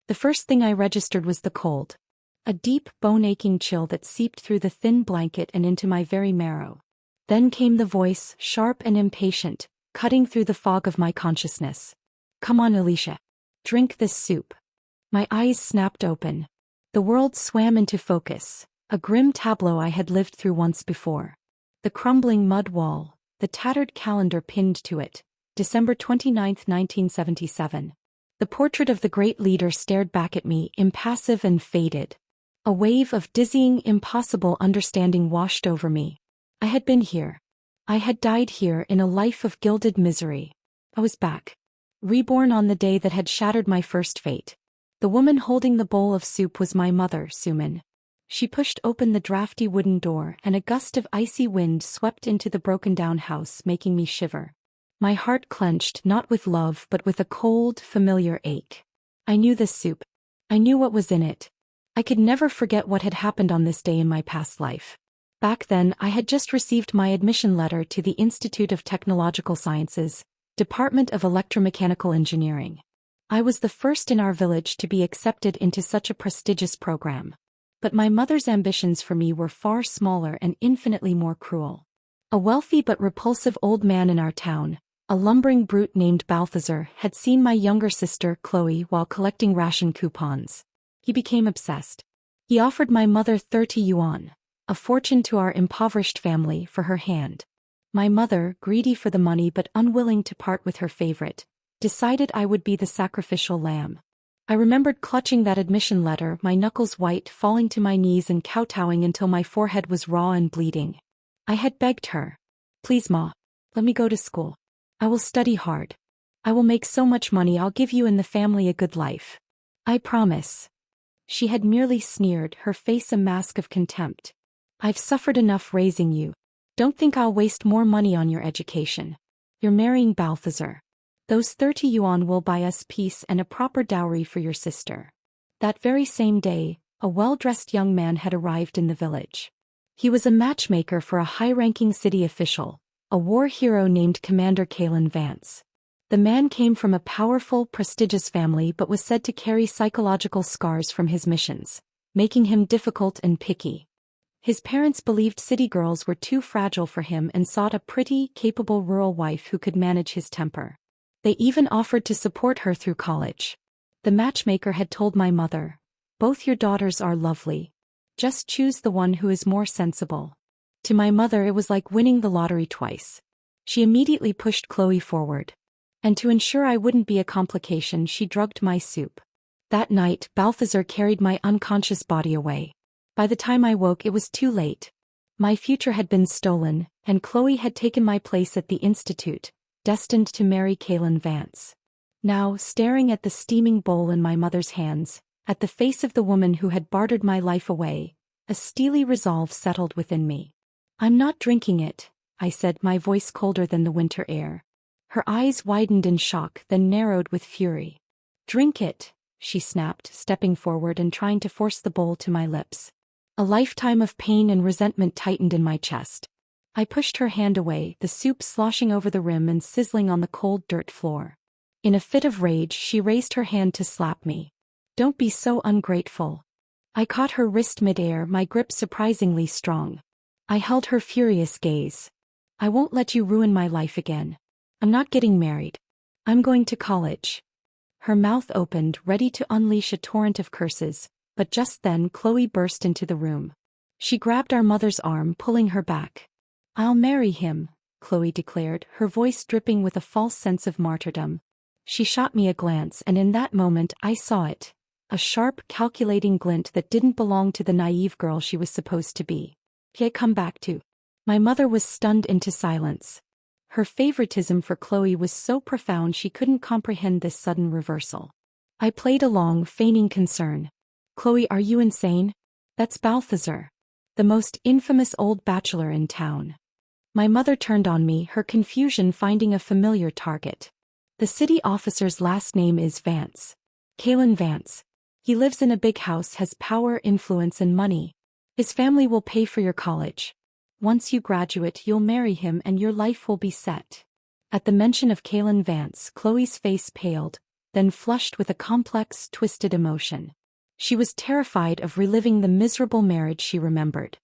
The first thing I registered was the cold. A deep, bone-aching chill that seeped through the thin blanket and into my very marrow. Then came the voice, sharp and impatient, cutting through the fog of my consciousness. "Come on, Alicia. Drink this soup." My eyes snapped open. The world swam into focus, a grim tableau I had lived through once before. The crumbling mud wall, the tattered calendar pinned to it, December 29, 1977. The portrait of the great leader stared back at me, impassive and faded. A wave of dizzying, impossible understanding washed over me. I had been here. I had died here in a life of gilded misery. I was back. Reborn on the day that had shattered my first fate. The woman holding the bowl of soup was my mother, Suman. She pushed open the drafty wooden door and a gust of icy wind swept into the broken-down house, making me shiver. My heart clenched, not with love but with a cold, familiar ache. I knew this soup. I knew what was in it. I could never forget what had happened on this day in my past life. Back then, I had just received my admission letter to the Institute of Technological Sciences, Department of Electromechanical Engineering. I was the first in our village to be accepted into such a prestigious program. But my mother's ambitions for me were far smaller and infinitely more cruel. A wealthy but repulsive old man in our town, a lumbering brute named Balthazar, had seen my younger sister, Chloe, while collecting ration coupons. He became obsessed. He offered my mother 30 yuan, a fortune to our impoverished family, for her hand. My mother, greedy for the money but unwilling to part with her favorite, decided I would be the sacrificial lamb. I remembered clutching that admission letter, my knuckles white, falling to my knees and kowtowing until my forehead was raw and bleeding. I had begged her. "Please, Ma, let me go to school. I will study hard. I will make so much money I'll give you and the family a good life. I promise." She had merely sneered, her face a mask of contempt. "I've suffered enough raising you. Don't think I'll waste more money on your education. You're marrying Balthazar. Those 30 yuan will buy us peace and a proper dowry for your sister." That very same day, a well-dressed young man had arrived in the village. He was a matchmaker for a high-ranking city official, a war hero named Commander Kalen Vance. The man came from a powerful, prestigious family but was said to carry psychological scars from his missions, making him difficult and picky. His parents believed city girls were too fragile for him and sought a pretty, capable rural wife who could manage his temper. They even offered to support her through college. The matchmaker had told my mother, "Both your daughters are lovely. Just choose the one who is more sensible." To my mother it was like winning the lottery twice. She immediately pushed Chloe forward. And to ensure I wouldn't be a complication, she drugged my soup. That night, Balthazar carried my unconscious body away. By the time I woke, it was too late. My future had been stolen, and Chloe had taken my place at the institute, destined to marry Kalen Vance. Now, staring at the steaming bowl in my mother's hands, at the face of the woman who had bartered my life away, a steely resolve settled within me. "I'm not drinking it," I said, my voice colder than the winter air. Her eyes widened in shock, then narrowed with fury. "Drink it," she snapped, stepping forward and trying to force the bowl to my lips. A lifetime of pain and resentment tightened in my chest. I pushed her hand away, the soup sloshing over the rim and sizzling on the cold dirt floor. In a fit of rage, she raised her hand to slap me. "Don't be so ungrateful." I caught her wrist midair, my grip surprisingly strong. I held her furious gaze. "I won't let you ruin my life again. I'm not getting married. I'm going to college." Her mouth opened, ready to unleash a torrent of curses, but just then Chloe burst into the room. She grabbed our mother's arm, pulling her back. "I'll marry him," Chloe declared, her voice dripping with a false sense of martyrdom. She shot me a glance, and in that moment I saw it. A sharp, calculating glint that didn't belong to the naive girl she was supposed to be. He had come back to. My mother was stunned into silence. Her favoritism for Chloe was so profound she couldn't comprehend this sudden reversal. I played along, feigning concern. "Chloe, are you insane? That's Balthazar, the most infamous old bachelor in town." My mother turned on me, her confusion finding a familiar target. "The city officer's last name is Vance. Kalen Vance. He lives in a big house, has power, influence, and money. His family will pay for your college. Once you graduate, you'll marry him and your life will be set." At the mention of Kalen Vance, Chloe's face paled, then flushed with a complex, twisted emotion. She was terrified of reliving the miserable marriage she remembered.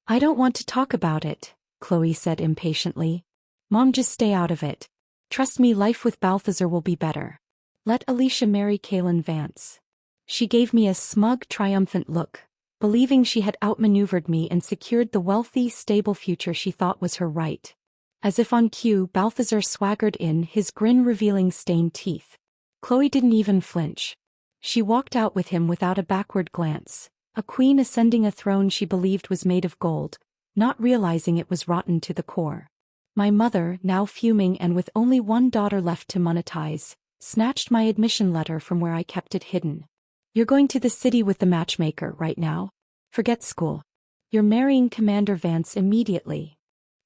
"I don't want to talk about it," Chloe said impatiently. "Mom, just stay out of it. Trust me, life with Balthazar will be better. Let Alicia marry Kaylin Vance." She gave me a smug, triumphant look, believing she had outmaneuvered me and secured the wealthy, stable future she thought was her right. As if on cue, Balthazar swaggered in, his grin revealing stained teeth. Chloe didn't even flinch. She walked out with him without a backward glance, a queen ascending a throne she believed was made of gold, not realizing it was rotten to the core. My mother, now fuming and with only one daughter left to monetize, snatched my admission letter from where I kept it hidden. "You're going to the city with the matchmaker right now? Forget school. You're marrying Commander Vance immediately."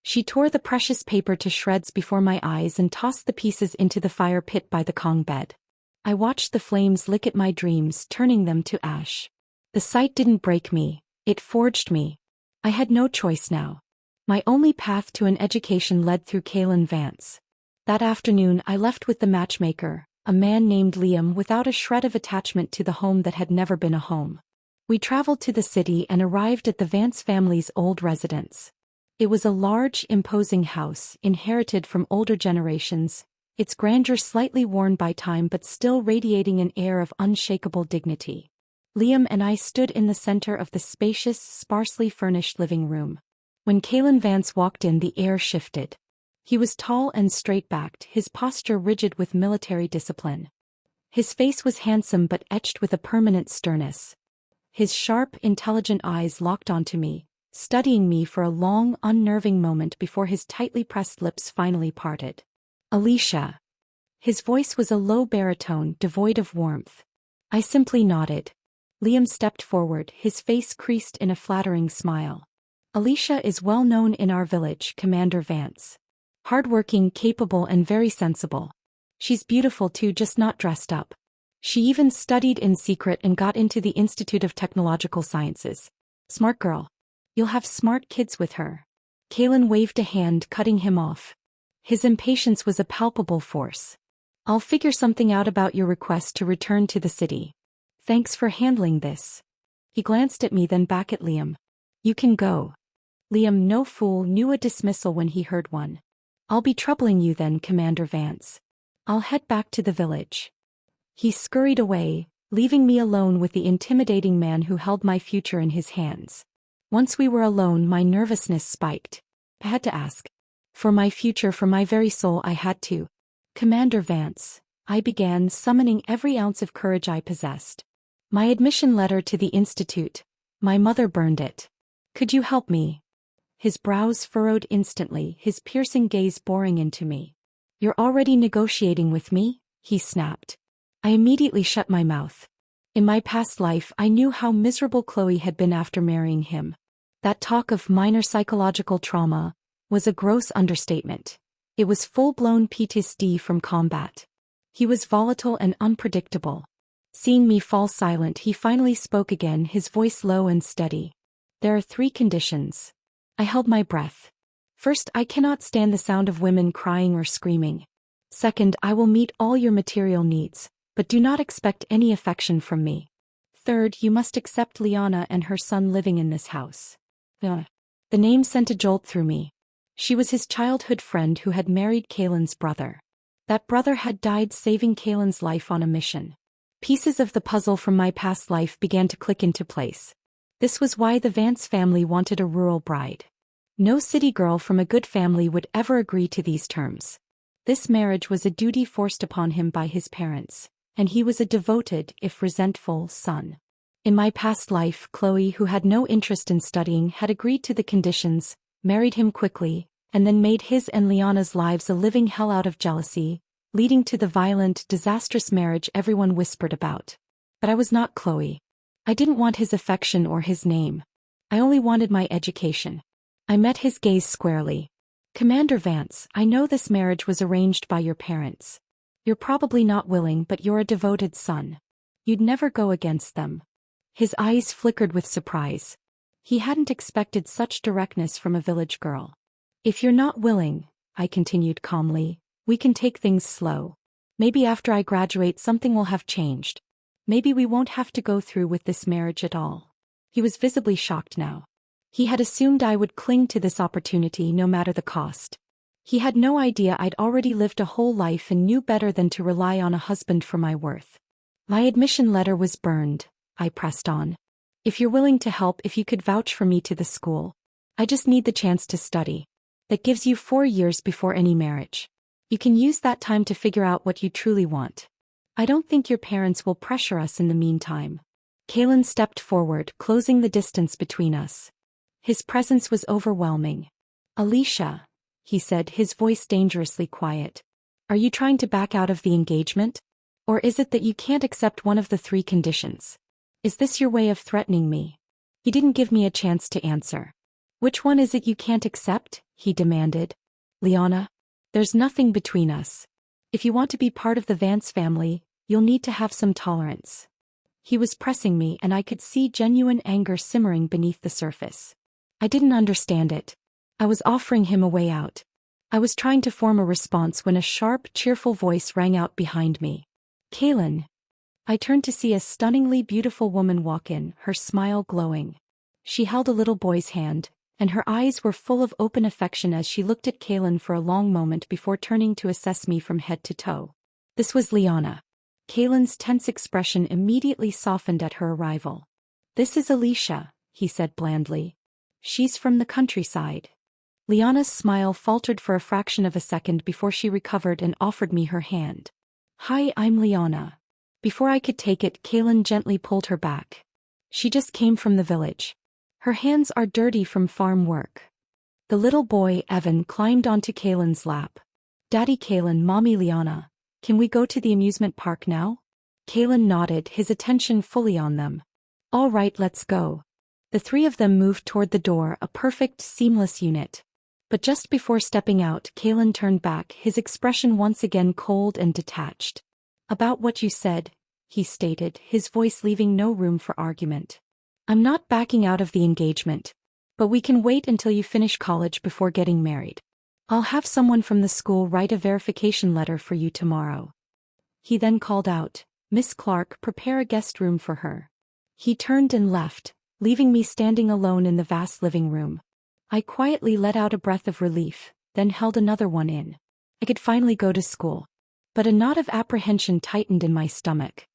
She tore the precious paper to shreds before my eyes and tossed the pieces into the fire pit by the Kong bed. I watched the flames lick at my dreams, turning them to ash. The sight didn't break me, it forged me. I had no choice now. My only path to an education led through Kaylin Vance. That afternoon I left with the matchmaker, a man named Liam, without a shred of attachment to the home that had never been a home. We traveled to the city and arrived at the Vance family's old residence. It was a large, imposing house, inherited from older generations, its grandeur slightly worn by time but still radiating an air of unshakable dignity. Liam and I stood in the center of the spacious, sparsely furnished living room. When Kaylin Vance walked in, the air shifted. He was tall and straight-backed, his posture rigid with military discipline. His face was handsome but etched with a permanent sternness. His sharp, intelligent eyes locked onto me, studying me for a long, unnerving moment before his tightly pressed lips finally parted. "Alicia." His voice was a low baritone, devoid of warmth. I simply nodded. Liam stepped forward, his face creased in a flattering smile. "Alicia is well known in our village, Commander Vance. Hardworking, capable and very sensible. She's beautiful too, just not dressed up. She even studied in secret and got into the Institute of Technological Sciences. Smart girl. You'll have smart kids with her." Kaylin waved a hand, cutting him off. His impatience was a palpable force. "I'll figure something out about your request to return to the city. Thanks for handling this." He glanced at me, then back at Liam. "You can go." Liam, no fool, knew a dismissal when he heard one. "I'll be troubling you then, Commander Vance. I'll head back to the village." He scurried away, leaving me alone with the intimidating man who held my future in his hands. Once we were alone, my nervousness spiked. I had to ask. For my future, for my very soul, I had to. "Commander Vance," I began, summoning every ounce of courage I possessed. "My admission letter to the institute. My mother burned it. Could you help me?" His brows furrowed instantly, his piercing gaze boring into me. "You're already negotiating with me?" he snapped. I immediately shut my mouth. In my past life, I knew how miserable Chloe had been after marrying him. That talk of minor psychological trauma was a gross understatement. It was full-blown PTSD from combat. He was volatile and unpredictable. Seeing me fall silent, he finally spoke again, his voice low and steady. "There are 3 conditions." I held my breath. "First, I cannot stand the sound of women crying or screaming. Second, I will meet all your material needs, but do not expect any affection from me. Third, you must accept Liana and her son living in this house." The name sent a jolt through me. She was his childhood friend who had married Kaylin's brother. That brother had died saving Kaylin's life on a mission. Pieces of the puzzle from my past life began to click into place. This was why the Vance family wanted a rural bride. No city girl from a good family would ever agree to these terms. This marriage was a duty forced upon him by his parents, and he was a devoted, if resentful, son. In my past life, Chloe, who had no interest in studying, had agreed to the conditions, married him quickly, and then made his and Liana's lives a living hell out of jealousy, leading to the violent, disastrous marriage everyone whispered about. But I was not Chloe. I didn't want his affection or his name. I only wanted my education. I met his gaze squarely. "Commander Vance, I know this marriage was arranged by your parents. You're probably not willing, but you're a devoted son. You'd never go against them." His eyes flickered with surprise. He hadn't expected such directness from a village girl. "If you're not willing," I continued calmly, "we can take things slow. Maybe after I graduate something will have changed. Maybe we won't have to go through with this marriage at all. He was visibly shocked now. He had assumed I would cling to this opportunity no matter the cost. He had no idea I'd already lived a whole life and knew better than to rely on a husband for my worth. My admission letter was burned, I pressed on. If you're willing to help, if you could vouch for me to the school. I just need the chance to study. That gives you 4 years before any marriage. You can use that time to figure out what you truly want. I don't think your parents will pressure us in the meantime. Kalen stepped forward, closing the distance between us. His presence was overwhelming. Alicia, he said, his voice dangerously quiet. Are you trying to back out of the engagement? Or is it that you can't accept one of the 3 conditions? Is this your way of threatening me? He didn't give me a chance to answer. Which one is it you can't accept? He demanded. Liana, there's nothing between us. If you want to be part of the Vance family, you'll need to have some tolerance. He was pressing me and I could see genuine anger simmering beneath the surface. I didn't understand it. I was offering him a way out. I was trying to form a response when a sharp, cheerful voice rang out behind me. Kalen. I turned to see a stunningly beautiful woman walk in, her smile glowing. She held a little boy's hand, and her eyes were full of open affection as she looked at Kalen for a long moment before turning to assess me from head to toe. This was Liana. Kalen's tense expression immediately softened at her arrival. This is Alicia, he said blandly. She's from the countryside. Liana's smile faltered for a fraction of a second before she recovered and offered me her hand. Hi, I'm Liana. Before I could take it, Kalen gently pulled her back. She just came from the village. Her hands are dirty from farm work. The little boy, Evan, climbed onto Kalen's lap. Daddy Kalen, Mommy Liana, can we go to the amusement park now? Kalen nodded, his attention fully on them. All right, let's go. The 3 of them moved toward the door, a perfect, seamless unit. But just before stepping out, Kalen turned back, his expression once again cold and detached. About what you said, he stated, his voice leaving no room for argument. I'm not backing out of the engagement. But we can wait until you finish college before getting married. I'll have someone from the school write a verification letter for you tomorrow. He then called out, Miss Clark, prepare a guest room for her. He turned and left, leaving me standing alone in the vast living room. I quietly let out a breath of relief, then held another one in. I could finally go to school. But a knot of apprehension tightened in my stomach.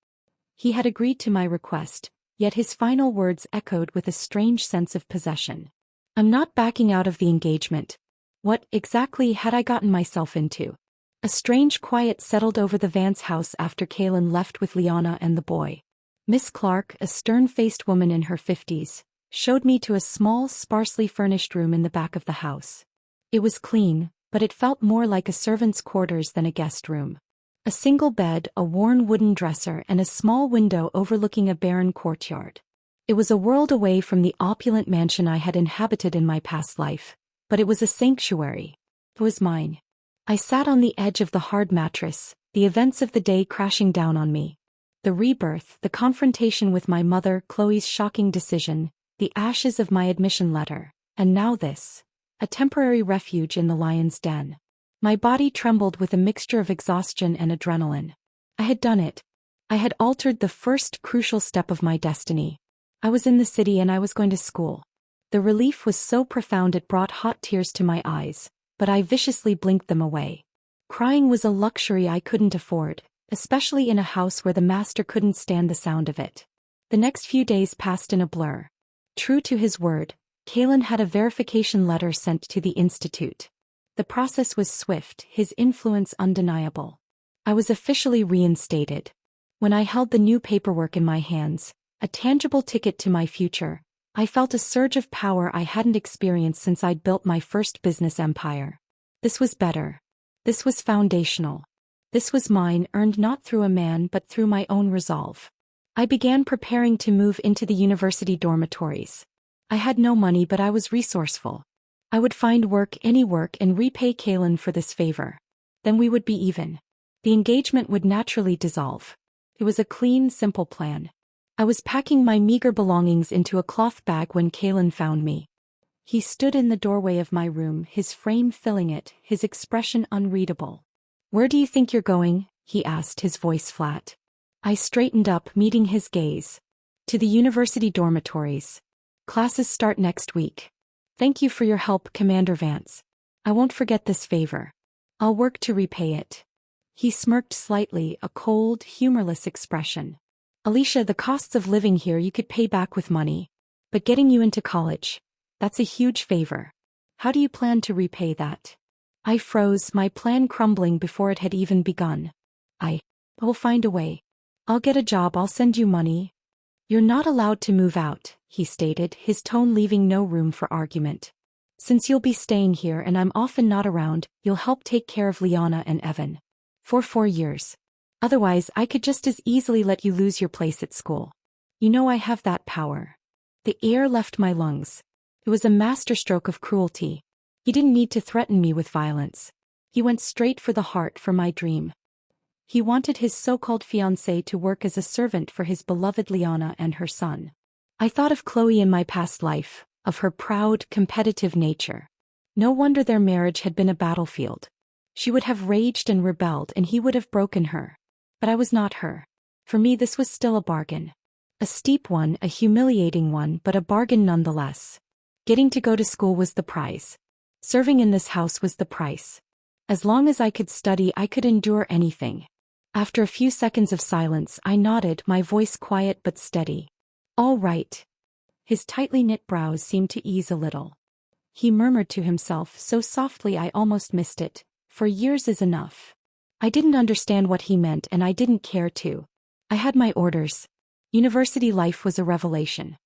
He had agreed to my request, yet his final words echoed with a strange sense of possession. I'm not backing out of the engagement. What exactly had I gotten myself into? A strange quiet settled over the Vance house after Kalen left with Liana and the boy. Miss Clark, a stern-faced woman in her 50s, showed me to a small, sparsely furnished room in the back of the house. It was clean, but it felt more like a servant's quarters than a guest room. A single bed, a worn wooden dresser, and a small window overlooking a barren courtyard. It was a world away from the opulent mansion I had inhabited in my past life, but it was a sanctuary. It was mine. I sat on the edge of the hard mattress, the events of the day crashing down on me. The rebirth, the confrontation with my mother, Chloe's shocking decision, the ashes of my admission letter, and now this. A temporary refuge in the lion's den. My body trembled with a mixture of exhaustion and adrenaline. I had done it. I had altered the first crucial step of my destiny. I was in the city and I was going to school. The relief was so profound it brought hot tears to my eyes, but I viciously blinked them away. Crying was a luxury I couldn't afford, especially in a house where the master couldn't stand the sound of it. The next few days passed in a blur. True to his word, Kalen had a verification letter sent to the institute. The process was swift, his influence undeniable. I was officially reinstated. When I held the new paperwork in my hands, a tangible ticket to my future, I felt a surge of power I hadn't experienced since I'd built my first business empire. This was better. This was foundational. This was mine, earned not through a man but through my own resolve. I began preparing to move into the university dormitories. I had no money but I was resourceful. I would find work, any work, and repay Kalen for this favor. Then we would be even. The engagement would naturally dissolve. It was a clean, simple plan. I was packing my meager belongings into a cloth bag when Kalen found me. He stood in the doorway of my room, his frame filling it, his expression unreadable. Where do you think you're going? he asked, his voice flat. I straightened up, meeting his gaze. To the university dormitories. Classes start next week. Thank you for your help, Commander Vance. I won't forget this favor. I'll work to repay it. He smirked slightly, a cold, humorless expression. Alicia, the costs of living here you could pay back with money. But getting you into college, that's a huge favor. How do you plan to repay that? I froze, my plan crumbling before it had even begun. We'll find a way. I'll get a job, I'll send you money. You're not allowed to move out, he stated, his tone leaving no room for argument. Since you'll be staying here and I'm often not around, you'll help take care of Liana and Evan. For 4 years. Otherwise, I could just as easily let you lose your place at school. You know I have that power. The air left my lungs. It was a masterstroke of cruelty. He didn't need to threaten me with violence. He went straight for the heart, for my dream. He wanted his so-called fiancée to work as a servant for his beloved Liana and her son. I thought of Chloe in my past life, of her proud, competitive nature. No wonder their marriage had been a battlefield. She would have raged and rebelled and he would have broken her. But I was not her. For me this was still a bargain. A steep one, a humiliating one, but a bargain nonetheless. Getting to go to school was the prize. Serving in this house was the price. As long as I could study, I could endure anything. After a few seconds of silence, I nodded, my voice quiet but steady. All right. His tightly knit brows seemed to ease a little. He murmured to himself so softly I almost missed it. 4 years is enough. I didn't understand what he meant and I didn't care to. I had my orders. University life was a revelation.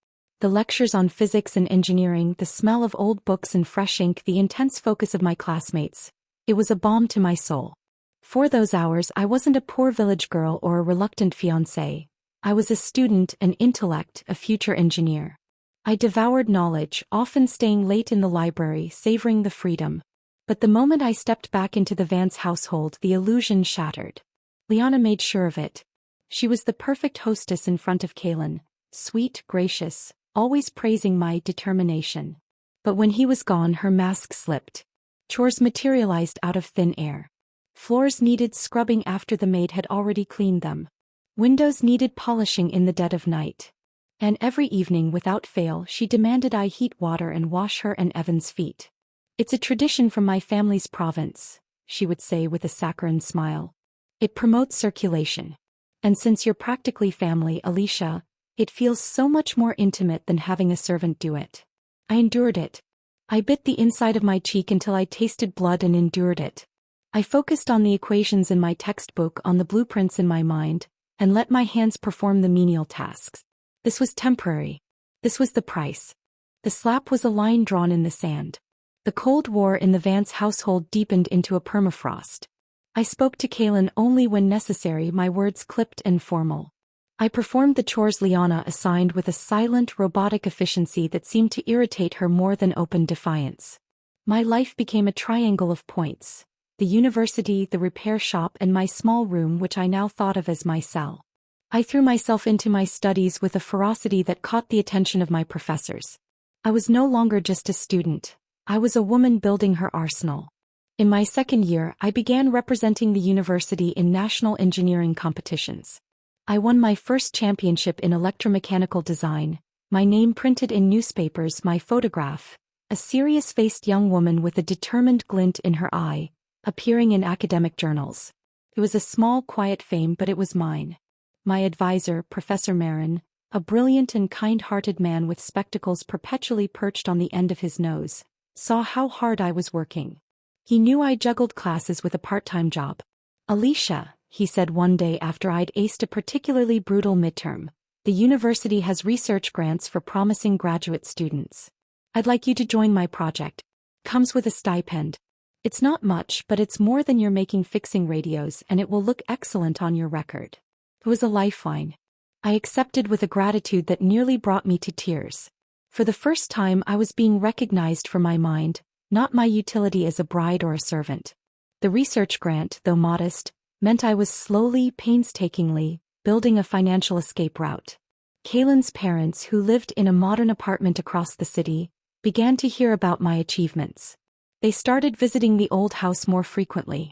The lectures on physics and engineering, the smell of old books and fresh ink, the intense focus of my classmates. It was a balm to my soul. For those hours I wasn't a poor village girl or a reluctant fiancée. I was a student, an intellect, a future engineer. I devoured knowledge, often staying late in the library, savoring the freedom. But the moment I stepped back into the Vance household, the illusion shattered. Liana made sure of it. She was the perfect hostess in front of Kaylin, sweet, gracious, always praising my determination. But when he was gone, her mask slipped. Chores materialized out of thin air. Floors needed scrubbing after the maid had already cleaned them. Windows needed polishing in the dead of night. And every evening without fail she demanded I heat water and wash her and Evan's feet. It's a tradition from my family's province, she would say with a saccharine smile. It promotes circulation. And since you're practically family, Alicia, it feels so much more intimate than having a servant do it. I endured it. I bit the inside of my cheek until I tasted blood and endured it. I focused on the equations in my textbook, on the blueprints in my mind, and let my hands perform the menial tasks. This was temporary. This was the price. The slap was a line drawn in the sand. The Cold War in the Vance household deepened into a permafrost. I spoke to Kaylin only when necessary, my words clipped and formal. I performed the chores Liana assigned with a silent, robotic efficiency that seemed to irritate her more than open defiance. My life became a triangle of points. The university, the repair shop, and my small room, which I now thought of as my cell. I threw myself into my studies with a ferocity that caught the attention of my professors. I was no longer just a student. I was a woman building her arsenal. In my second year, I began representing the university in national engineering competitions. I won my first championship in electromechanical design, my name printed in newspapers, my photograph, a serious-faced young woman with a determined glint in her eye, appearing in academic journals. It was a small, quiet fame, but it was mine. My advisor, Professor Marin, a brilliant and kind-hearted man with spectacles perpetually perched on the end of his nose, saw how hard I was working. He knew I juggled classes with a part-time job. Alicia, he said one day after I'd aced a particularly brutal midterm, the university has research grants for promising graduate students. I'd like you to join my project. Comes with a stipend. It's not much, but it's more than you're making fixing radios, and it will look excellent on your record. It was a lifeline. I accepted with a gratitude that nearly brought me to tears. For the first time I was being recognized for my mind, not my utility as a bride or a servant. The research grant, though modest, meant I was slowly, painstakingly, building a financial escape route. Kaylin's parents, who lived in a modern apartment across the city, began to hear about my achievements. They started visiting the old house more frequently.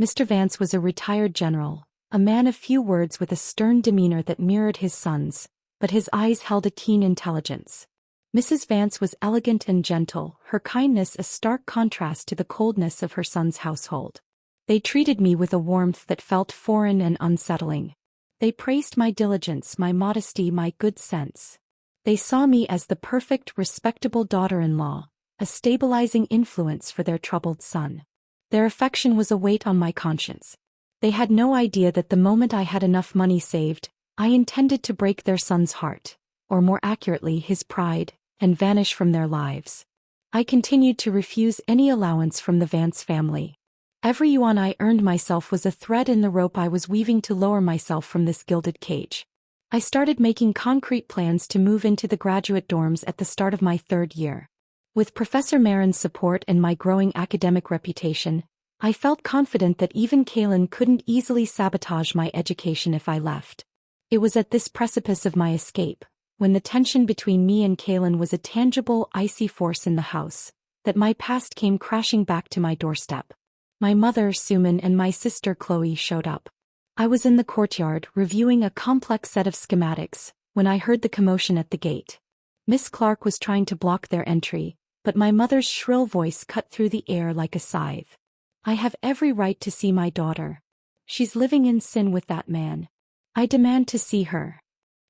Mr. Vance was a retired general, A man of few words with a stern demeanor that mirrored his son's, but his eyes held a keen intelligence. Mrs. Vance was elegant and gentle, her kindness a stark contrast to the coldness of her son's household. They treated me with a warmth that felt foreign and unsettling. They praised my diligence, my modesty, my good sense. They saw me as the perfect, respectable daughter-in-law, a stabilizing influence for their troubled son. Their affection was a weight on my conscience. They had no idea that the moment I had enough money saved, I intended to break their son's heart, or more accurately his pride, and vanish from their lives. I continued to refuse any allowance from the Vance family. Every yuan I earned myself was a thread in the rope I was weaving to lower myself from this gilded cage. I started making concrete plans to move into the graduate dorms at the start of my 3rd year. With Professor Marin's support and my growing academic reputation, I felt confident that even Kaylin couldn't easily sabotage my education if I left. It was at this precipice of my escape, when the tension between me and Kaylin was a tangible, icy force in the house, that my past came crashing back to my doorstep. My mother, Suman, and my sister Chloe showed up. I was in the courtyard reviewing a complex set of schematics when I heard the commotion at the gate. Miss Clark was trying to block their entry, but my mother's shrill voice cut through the air like a scythe. I have every right to see my daughter. She's living in sin with that man. I demand to see her.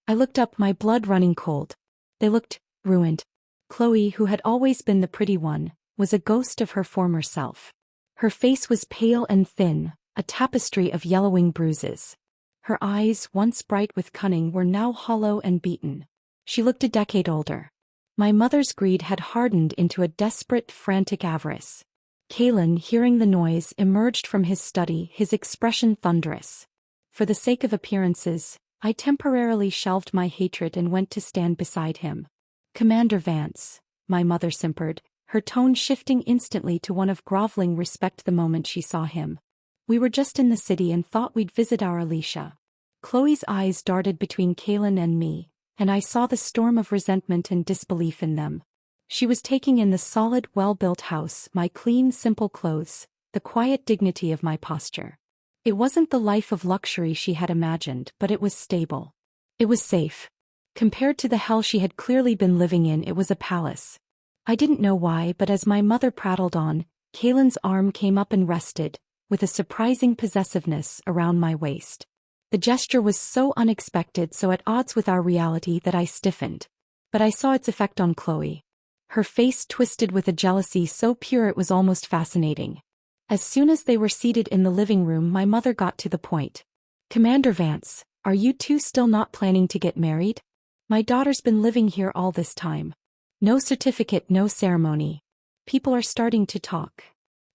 I looked up, my blood running cold. They looked ruined. Chloe, who had always been the pretty one, was a ghost of her former self. Her face was pale and thin, a tapestry of yellowing bruises. Her eyes, once bright with cunning, were now hollow and beaten. She looked a decade older. My mother's greed had hardened into a desperate, frantic avarice. Kaylin, hearing the noise, emerged from his study, his expression thunderous. For the sake of appearances, I temporarily shelved my hatred and went to stand beside him. "Commander Vance," my mother simpered, her tone shifting instantly to one of groveling respect the moment she saw him. "We were just in the city and thought we'd visit our Alicia." Chloe's eyes darted between Kaylin and me, and I saw the storm of resentment and disbelief in them. She was taking in the solid, well-built house, my clean, simple clothes, the quiet dignity of my posture. It wasn't the life of luxury she had imagined, but it was stable. It was safe. Compared to the hell she had clearly been living in, it was a palace. I didn't know why, but as my mother prattled on, Kaylin's arm came up and rested, with a surprising possessiveness, around my waist. The gesture was so unexpected, so at odds with our reality, that I stiffened. But I saw its effect on Chloe. Her face twisted with a jealousy so pure it was almost fascinating. As soon as they were seated in the living room, my mother got to the point. "Commander Vance, are you two still not planning to get married? My daughter's been living here all this time. No certificate, no ceremony. People are starting to talk."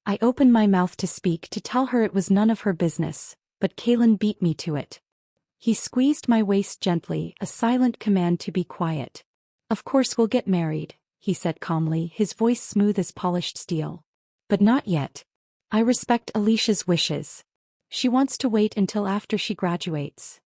I opened my mouth to speak, to tell her it was none of her business, but Kaylin beat me to it. He squeezed my waist gently, a silent command to be quiet. "Of course we'll get married," he said calmly, his voice smooth as polished steel. "But not yet. I respect Alicia's wishes. She wants to wait until after she graduates."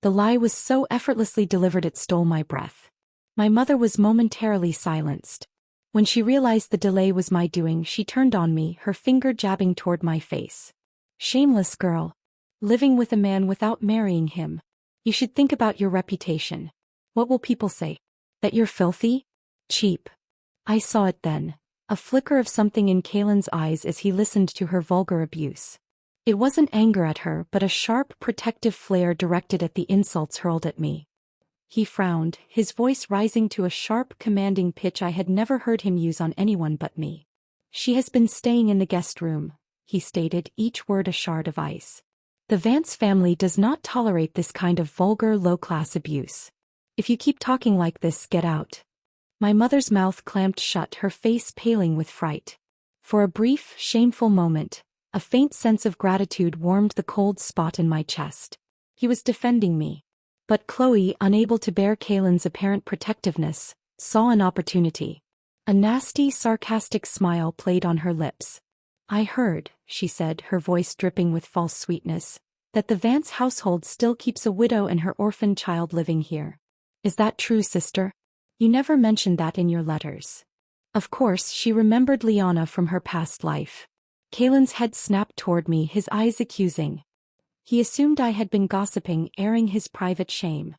The lie was so effortlessly delivered it stole my breath. My mother was momentarily silenced. When she realized the delay was my doing, she turned on me, her finger jabbing toward my face. "Shameless girl. Living with a man without marrying him. You should think about your reputation. What will people say? That you're filthy? Cheap." I saw it then, a flicker of something in Kaylin's eyes as he listened to her vulgar abuse. It wasn't anger at her, but a sharp, protective flare directed at the insults hurled at me. He frowned, his voice rising to a sharp, commanding pitch I had never heard him use on anyone but me. "She has been staying in the guest room," he stated, each word a shard of ice. "The Vance family does not tolerate this kind of vulgar, low-class abuse. If you keep talking like this, get out." My mother's mouth clamped shut, her face paling with fright. For a brief, shameful moment, a faint sense of gratitude warmed the cold spot in my chest. He was defending me. But Chloe, unable to bear Kaylin's apparent protectiveness, saw an opportunity. A nasty, sarcastic smile played on her lips. "I heard," she said, her voice dripping with false sweetness, "that the Vance household still keeps a widow and her orphan child living here. Is that true, sister? You never mentioned that in your letters." Of course, she remembered Liana from her past life. Kaylin's head snapped toward me, his eyes accusing. He assumed I had been gossiping, airing his private shame.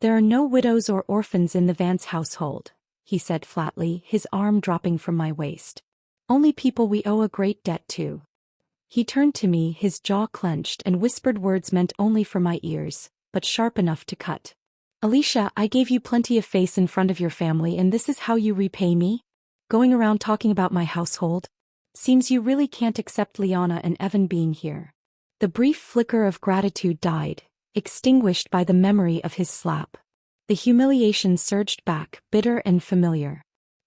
There are no widows or orphans in the Vance household, he said flatly, his arm dropping from my waist. Only people we owe a great debt to. He turned to me, his jaw clenched, and whispered words meant only for my ears, but sharp enough to cut. Alicia, I gave you plenty of face in front of your family, and this is how you repay me? Going around talking about my household? Seems you really can't accept Liana and Evan being here. The brief flicker of gratitude died, extinguished by the memory of his slap. The humiliation surged back, bitter and familiar.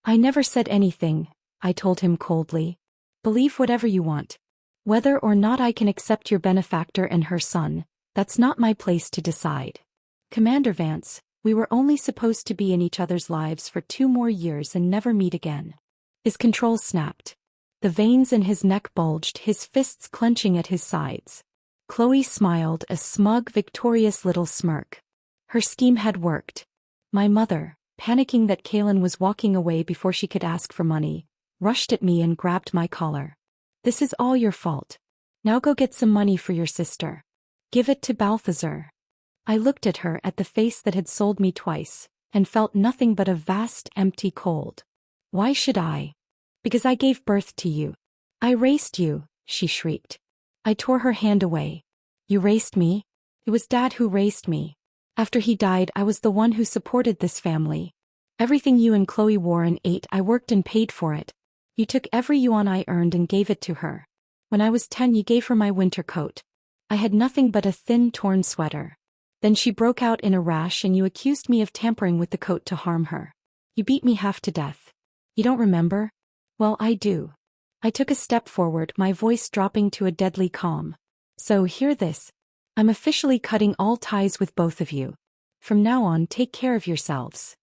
I never said anything, I told him coldly. Believe whatever you want. Whether or not I can accept your benefactor and her son, that's not my place to decide. Commander Vance, we were only supposed to be in each other's lives for 2 more years and never meet again. His control snapped. The veins in his neck bulged, his fists clenching at his sides. Chloe smiled, a smug, victorious little smirk. Her scheme had worked. My mother, panicking that Kaylin was walking away before she could ask for money, rushed at me and grabbed my collar. This is all your fault. Now go get some money for your sister. Give it to Balthazar. I looked at her, at the face that had sold me twice, and felt nothing but a vast, empty cold. Why should I? Because I gave birth to you. I raised you, she shrieked. I tore her hand away. You raised me? It was Dad who raised me. After he died, I was the one who supported this family. Everything you and Chloe wore and ate, I worked and paid for it. You took every yuan I earned and gave it to her. When I was 10, you gave her my winter coat. I had nothing but a thin, torn sweater. Then she broke out in a rash and you accused me of tampering with the coat to harm her. You beat me half to death. You don't remember? Well, I do. I took a step forward, my voice dropping to a deadly calm. So hear this. I'm officially cutting all ties with both of you. From now on, take care of yourselves.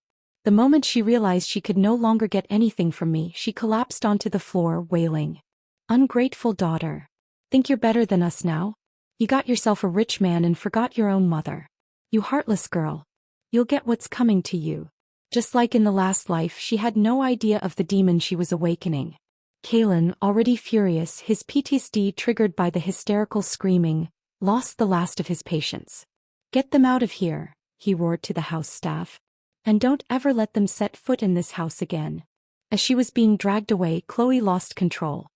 The moment she realized she could no longer get anything from me, she collapsed onto the floor, wailing. Ungrateful daughter. Think you're better than us now? You got yourself a rich man and forgot your own mother. You heartless girl. You'll get what's coming to you. Just like in the last life, she had no idea of the demon she was awakening. Kaylin, already furious, his PTSD triggered by the hysterical screaming, lost the last of his patience. Get them out of here, he roared to the house staff. And don't ever let them set foot in this house again. As she was being dragged away, Chloe lost control.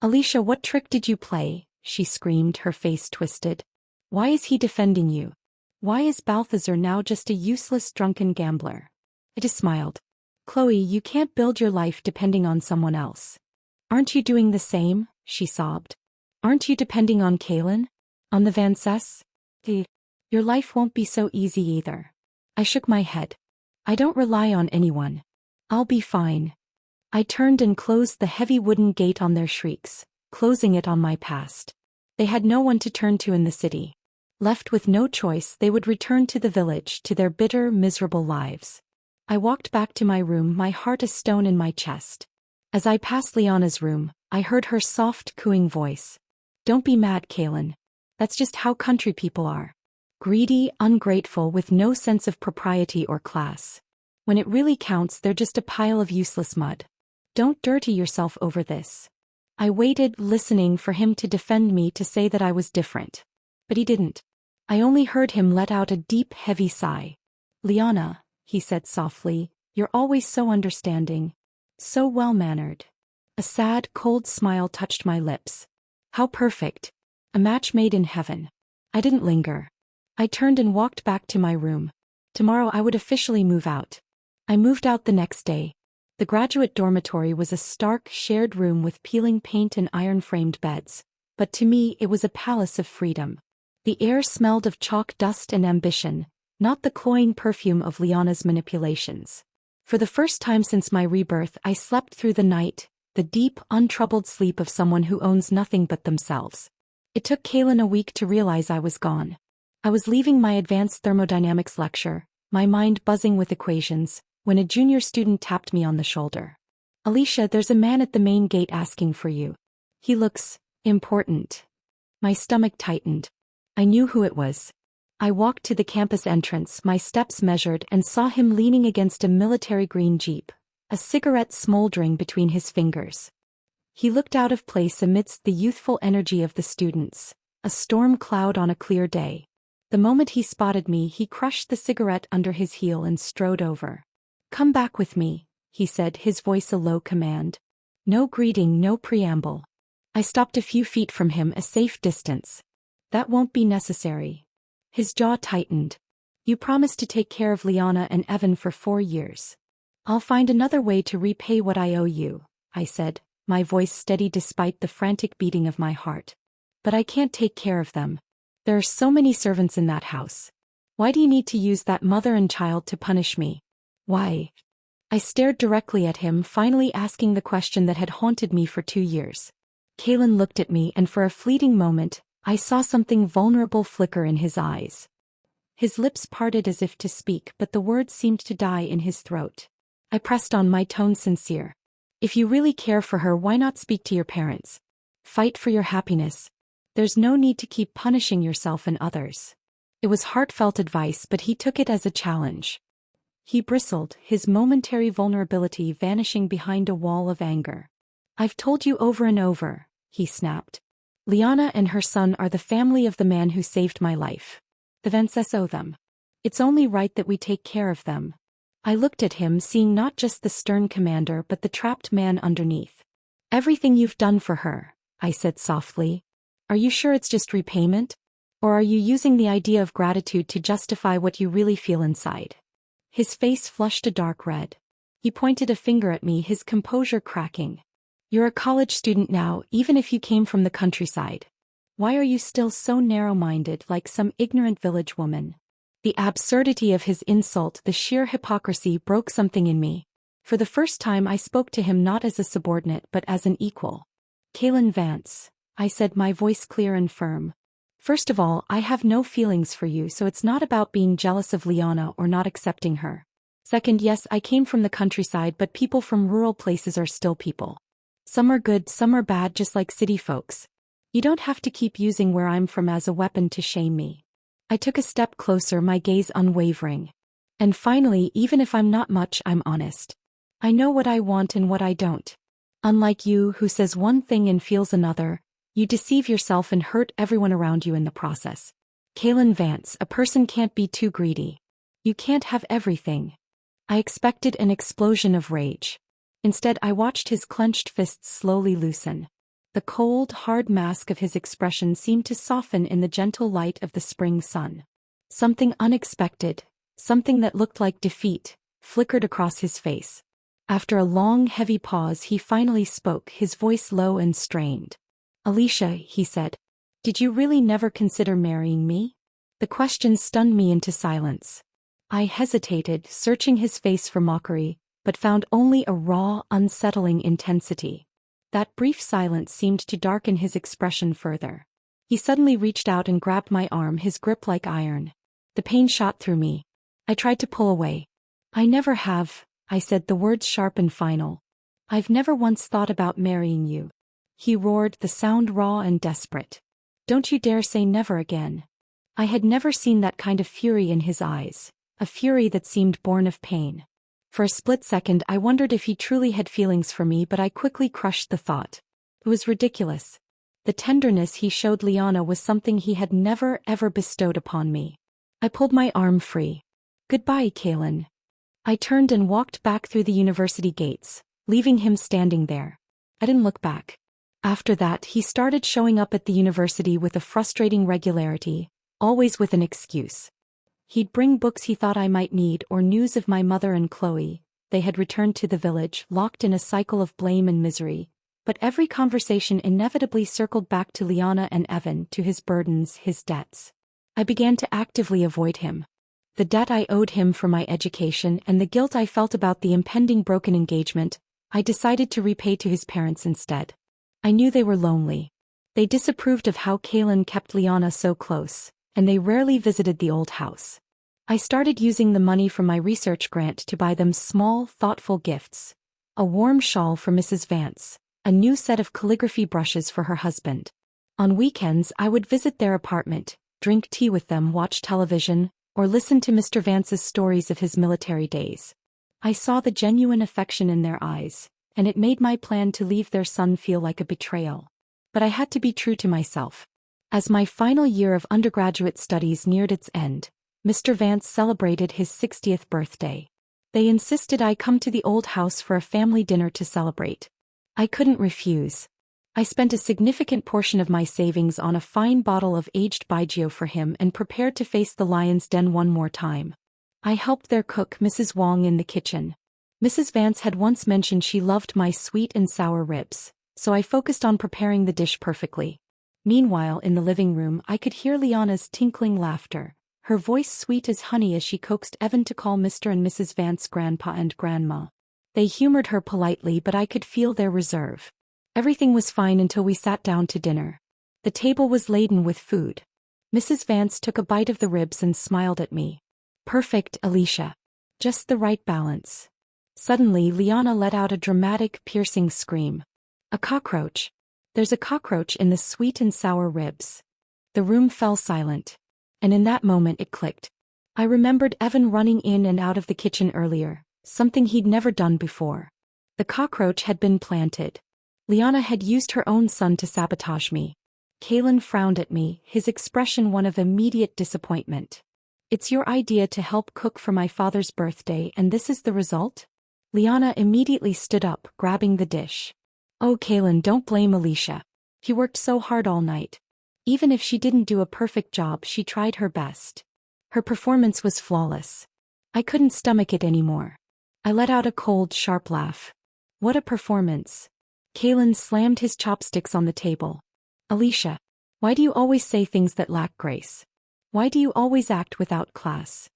Alicia, what trick did you play? She screamed, her face twisted. Why is he defending you? Why is Balthazar now just a useless drunken gambler? I just smiled. Chloe, you can't build your life depending on someone else. Aren't you doing the same? She sobbed. Aren't you depending on Kaylin? On the Vances? Your life won't be so easy either. I shook my head. I don't rely on anyone. I'll be fine. I turned and closed the heavy wooden gate on their shrieks, closing it on my past. They had no one to turn to in the city. Left with no choice, they would return to the village, to their bitter, miserable lives. I walked back to my room, my heart a stone in my chest. As I passed Liana's room, I heard her soft, cooing voice. Don't be mad, Kaylin. That's just how country people are. Greedy, ungrateful, with no sense of propriety or class. When it really counts, they're just a pile of useless mud. Don't dirty yourself over this. I waited, listening for him to defend me, to say that I was different. But he didn't. I only heard him let out a deep, heavy sigh. Liana, he said softly, you're always so understanding. So well-mannered. A sad, cold smile touched my lips. How perfect. A match made in heaven. I didn't linger. I turned and walked back to my room. Tomorrow I would officially move out. I moved out the next day. The graduate dormitory was a stark, shared room with peeling paint and iron-framed beds, but to me it was a palace of freedom. The air smelled of chalk dust and ambition, not the cloying perfume of Liana's manipulations. For the first time since my rebirth, I slept through the night, the deep, untroubled sleep of someone who owns nothing but themselves. It took Kaylin a week to realize I was gone. I was leaving my advanced thermodynamics lecture, my mind buzzing with equations, when a junior student tapped me on the shoulder. Alicia, there's a man at the main gate asking for you. He looks important. My stomach tightened. I knew who it was. I walked to the campus entrance, my steps measured, and saw him leaning against a military green jeep, a cigarette smoldering between his fingers. He looked out of place amidst the youthful energy of the students, A storm cloud on a clear day. The moment he spotted me, he crushed the cigarette under his heel and strode over. "Come back with me," he said, his voice a low command. No greeting, no preamble. I stopped a few feet from him, a safe distance. "That won't be necessary." His jaw tightened. "You promised to take care of Liana and Evan for 4 years. "I'll find another way to repay what I owe you," I said, my voice steady despite the frantic beating of my heart. "But I can't take care of them. There are so many servants in that house. Why do you need to use that mother and child to punish me? Why?" I stared directly at him, finally asking the question that had haunted me for 2 years. Kalen looked at me, and for a fleeting moment, I saw something vulnerable flicker in his eyes. His lips parted as if to speak, but the words seemed to die in his throat. I pressed on, my tone sincere. "If you really care for her, why not speak to your parents? Fight for your happiness. There's no need to keep punishing yourself and others." It was heartfelt advice, but he took it as a challenge. He bristled, his momentary vulnerability vanishing behind a wall of anger. "I've told you over and over," he snapped. "Liana and her son are the family of the man who saved my life. The Vances owe them. It's only right that we take care of them." I looked at him, seeing not just the stern commander but the trapped man underneath. "Everything you've done for her," I said softly. "Are you sure it's just repayment? Or are you using the idea of gratitude to justify what you really feel inside?" His face flushed a dark red. He pointed a finger at me, his composure cracking. "You're a college student now, even if you came from the countryside. Why are you still so narrow-minded, like some ignorant village woman?" The absurdity of his insult, the sheer hypocrisy, broke something in me. For the first time I spoke to him not as a subordinate but as an equal. "Kalen Vance," I said, my voice clear and firm. "First of all, I have no feelings for you, so it's not about being jealous of Liana or not accepting her. Second, yes, I came from the countryside, but people from rural places are still people. Some are good, some are bad, just like city folks. You don't have to keep using where I'm from as a weapon to shame me." I took a step closer, my gaze unwavering. "And finally, even if I'm not much, I'm honest. I know what I want and what I don't. Unlike you, who says one thing and feels another, you deceive yourself and hurt everyone around you in the process. Kalen Vance, a person can't be too greedy. You can't have everything." I expected an explosion of rage. Instead, I watched his clenched fists slowly loosen. The cold, hard mask of his expression seemed to soften in the gentle light of the spring sun. Something unexpected, something that looked like defeat, flickered across his face. After a long, heavy pause, he finally spoke, his voice low and strained. "Alicia," he said, "did you really never consider marrying me?" The question stunned me into silence. I hesitated, searching his face for mockery, but found only a raw, unsettling intensity. That brief silence seemed to darken his expression further. He suddenly reached out and grabbed my arm, his grip like iron. The pain shot through me. I tried to pull away. "I never have," I said, the words sharp and final. "I've never once thought about marrying you." He roared, the sound raw and desperate. "Don't you dare say never again." I had never seen that kind of fury in his eyes, a fury that seemed born of pain. For a split second I wondered if he truly had feelings for me, but I quickly crushed the thought. It was ridiculous. The tenderness he showed Liana was something he had never ever bestowed upon me. I pulled my arm free. "Goodbye, Kalen." I turned and walked back through the university gates, leaving him standing there. I didn't look back. After that, he started showing up at the university with a frustrating regularity, always with an excuse. He'd bring books he thought I might need or news of my mother and Chloe. They had returned to the village, locked in a cycle of blame and misery. But every conversation inevitably circled back to Liana and Evan, to his burdens, his debts. I began to actively avoid him. The debt I owed him for my education and the guilt I felt about the impending broken engagement, I decided to repay to his parents instead. I knew they were lonely. They disapproved of how Kalen kept Liana so close, and they rarely visited the old house. I started using the money from my research grant to buy them small, thoughtful gifts. A warm shawl for Mrs. Vance, a new set of calligraphy brushes for her husband. On weekends I would visit their apartment, drink tea with them, watch television, or listen to Mr. Vance's stories of his military days. I saw the genuine affection in their eyes, and it made my plan to leave their son feel like a betrayal. But I had to be true to myself. As my final year of undergraduate studies neared its end, Mr. Vance celebrated his 60th birthday. They insisted I come to the old house for a family dinner to celebrate. I couldn't refuse. I spent a significant portion of my savings on a fine bottle of aged Baijiu for him and prepared to face the lion's den one more time. I helped their cook, Mrs. Wong, in the kitchen. Mrs. Vance had once mentioned she loved my sweet and sour ribs, so I focused on preparing the dish perfectly. Meanwhile, in the living room, I could hear Liana's tinkling laughter, her voice sweet as honey as she coaxed Evan to call Mr. and Mrs. Vance grandpa and grandma. They humored her politely, but I could feel their reserve. Everything was fine until we sat down to dinner. The table was laden with food. Mrs. Vance took a bite of the ribs and smiled at me. "Perfect, Alicia. Just the right balance." Suddenly, Liana let out a dramatic, piercing scream. "A cockroach. There's a cockroach in the sweet and sour ribs." The room fell silent. And in that moment it clicked. I remembered Evan running in and out of the kitchen earlier, something he'd never done before. The cockroach had been planted. Liana had used her own son to sabotage me. Kalen frowned at me, his expression one of immediate disappointment. "It's your idea to help cook for my father's birthday, and this is the result?" Liana immediately stood up, grabbing the dish. "Oh, Kalen, don't blame Alicia. He worked so hard all night. Even if she didn't do a perfect job, she tried her best. Her performance was flawless." I couldn't stomach it anymore. I let out a cold, sharp laugh. "What a performance." Kalen slammed his chopsticks on the table. "Alicia, why do you always say things that lack grace? Why do you always act without class?"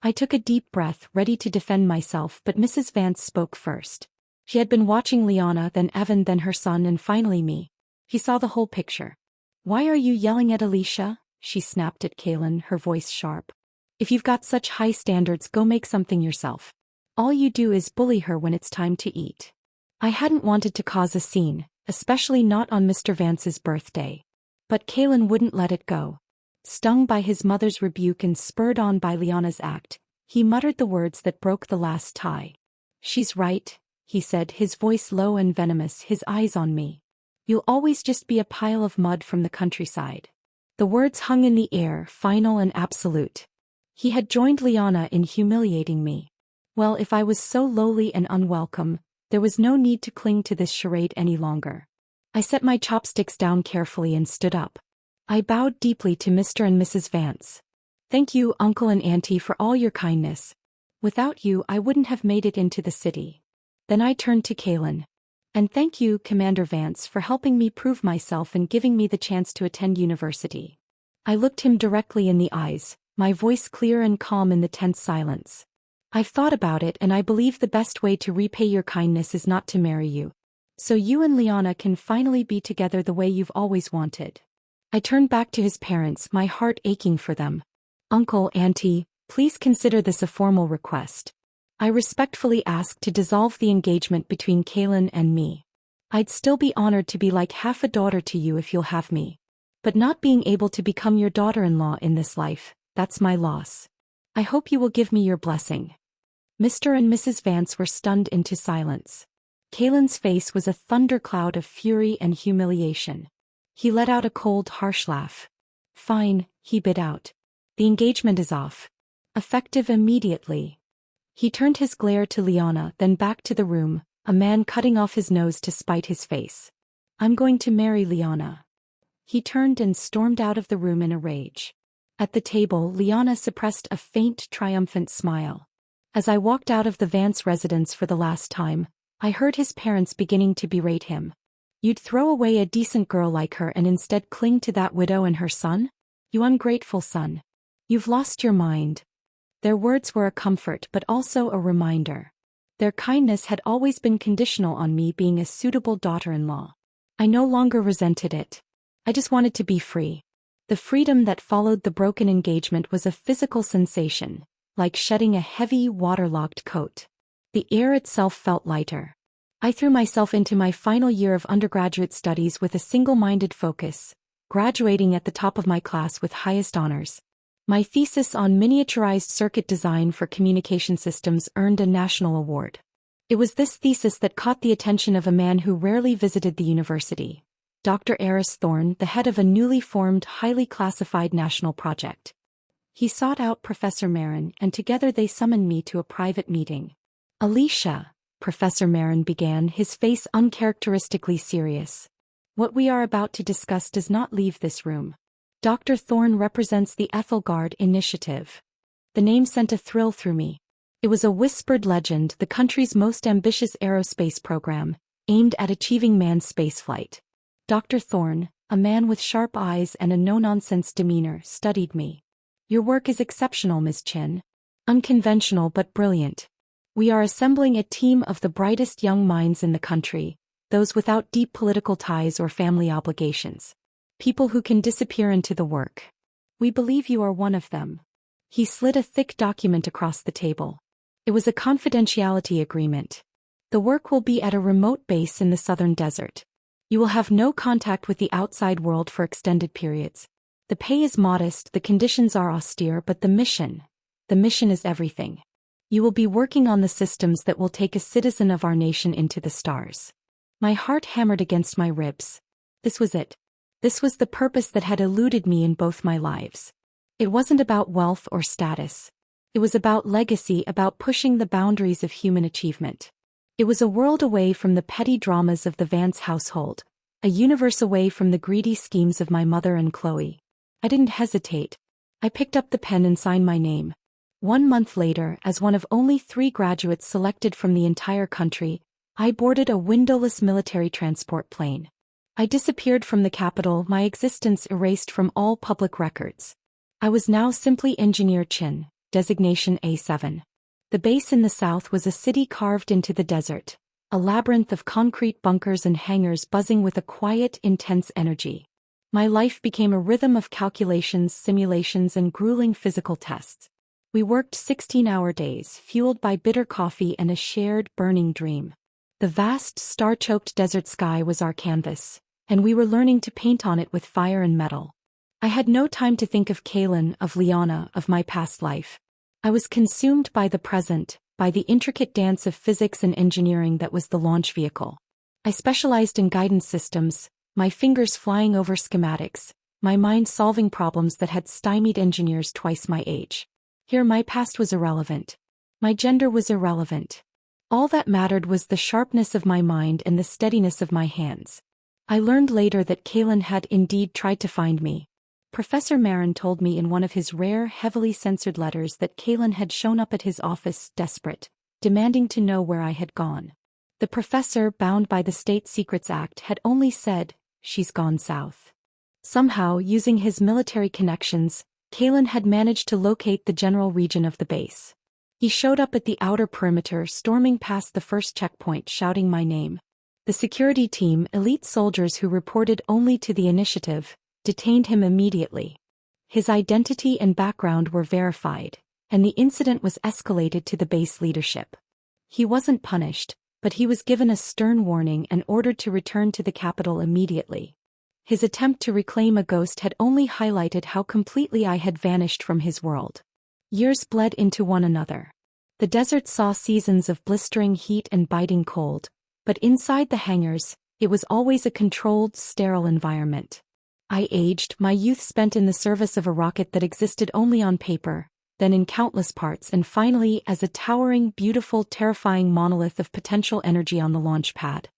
I took a deep breath, ready to defend myself, but Mrs. Vance spoke first. She had been watching Liana, then Evan, then her son, and finally me. He saw the whole picture. "Why are you yelling at Alicia?" she snapped at Kalen, her voice sharp. "If you've got such high standards, go make something yourself. All you do is bully her when it's time to eat." I hadn't wanted to cause a scene, especially not on Mr. Vance's birthday. But Kalen wouldn't let it go. Stung by his mother's rebuke and spurred on by Liana's act, he muttered the words that broke the last tie. "She's right," he said, his voice low and venomous, his eyes on me. "You'll always just be a pile of mud from the countryside." The words hung in the air, final and absolute. He had joined Liana in humiliating me. Well, if I was so lowly and unwelcome, there was no need to cling to this charade any longer. I set my chopsticks down carefully and stood up. I bowed deeply to Mr. and Mrs. Vance. "Thank you, Uncle and Auntie, for all your kindness. Without you, I wouldn't have made it into the city." Then I turned to Kalen. "And thank you, Commander Vance, for helping me prove myself and giving me the chance to attend university." I looked him directly in the eyes, my voice clear and calm in the tense silence. "I've thought about it, and I believe the best way to repay your kindness is not to marry you. So you and Liana can finally be together the way you've always wanted." I turned back to his parents, my heart aching for them. "Uncle, Auntie, please consider this a formal request." I respectfully asked to dissolve the engagement between Kalen and me. "I'd still be honored to be like half a daughter to you if you'll have me. But not being able to become your daughter-in-law in this life, that's my loss. I hope you will give me your blessing." Mr. and Mrs. Vance were stunned into silence. Kalen's face was a thundercloud of fury and humiliation. He let out a cold, harsh laugh. "Fine," he bit out. "The engagement is off. Effective immediately." He turned his glare to Liana, then back to the room, a man cutting off his nose to spite his face. "I'm going to marry Liana." He turned and stormed out of the room in a rage. At the table, Liana suppressed a faint, triumphant smile. As I walked out of the Vance residence for the last time, I heard his parents beginning to berate him. "You'd throw away a decent girl like her and instead cling to that widow and her son? You ungrateful son. You've lost your mind." Their words were a comfort but also a reminder. Their kindness had always been conditional on me being a suitable daughter-in-law. I no longer resented it. I just wanted to be free. The freedom that followed the broken engagement was a physical sensation, like shedding a heavy, waterlogged coat. The air itself felt lighter. I threw myself into my final year of undergraduate studies with a single-minded focus, graduating at the top of my class with highest honors. My thesis on miniaturized circuit design for communication systems earned a national award. It was this thesis that caught the attention of a man who rarely visited the university, Dr. Eris Thorne, the head of a newly formed, highly classified national project. He sought out Professor Marin, and together they summoned me to a private meeting. Alicia, Professor Marin began, his face uncharacteristically serious. What we are about to discuss does not leave this room. Dr. Thorne represents the Ethelgard Initiative. The name sent a thrill through me. It was a whispered legend, the country's most ambitious aerospace program, aimed at achieving manned spaceflight. Dr. Thorne, a man with sharp eyes and a no-nonsense demeanor, studied me. Your work is exceptional, Ms. Chin. Unconventional but brilliant. We are assembling a team of the brightest young minds in the country, those without deep political ties or family obligations. People who can disappear into the work. We believe you are one of them. He slid a thick document across the table. It was a confidentiality agreement. The work will be at a remote base in the southern desert. You will have no contact with the outside world for extended periods. The pay is modest, the conditions are austere, but the mission is everything. You will be working on the systems that will take a citizen of our nation into the stars. My heart hammered against my ribs. This was it. This was the purpose that had eluded me in both my lives. It wasn't about wealth or status. It was about legacy, about pushing the boundaries of human achievement. It was a world away from the petty dramas of the Vance household, a universe away from the greedy schemes of my mother and Chloe. I didn't hesitate. I picked up the pen and signed my name. 1 month later, as one of only 3 graduates selected from the entire country, I boarded a windowless military transport plane. I disappeared from the capital, my existence erased from all public records. I was now simply Engineer Chin, designation A7. The base in the south was a city carved into the desert, a labyrinth of concrete bunkers and hangars buzzing with a quiet, intense energy. My life became a rhythm of calculations, simulations, and grueling physical tests. We worked 16-hour days, fueled by bitter coffee and a shared, burning dream. The vast, star-choked desert sky was our canvas, and we were learning to paint on it with fire and metal. I had no time to think of Kaylin, of Liana, of my past life. I was consumed by the present, by the intricate dance of physics and engineering that was the launch vehicle. I specialized in guidance systems, my fingers flying over schematics, my mind solving problems that had stymied engineers twice my age. Here my past was irrelevant. My gender was irrelevant. All that mattered was the sharpness of my mind and the steadiness of my hands. I learned later that Kaylin had indeed tried to find me. Professor Marin told me in one of his rare, heavily censored letters that Kaylin had shown up at his office, desperate, demanding to know where I had gone. The professor, bound by the State Secrets Act, had only said, "She's gone south." Somehow, using his military connections, Kaylin had managed to locate the general region of the base. He showed up at the outer perimeter, storming past the first checkpoint, shouting my name. The security team, elite soldiers who reported only to the initiative, detained him immediately. His identity and background were verified, and the incident was escalated to the base leadership. He wasn't punished, but he was given a stern warning and ordered to return to the capital immediately. His attempt to reclaim a ghost had only highlighted how completely I had vanished from his world. Years bled into one another. The desert saw seasons of blistering heat and biting cold, but inside the hangars, it was always a controlled, sterile environment. I aged, my youth spent in the service of a rocket that existed only on paper, then in countless parts, and finally as a towering, beautiful, terrifying monolith of potential energy on the launch pad.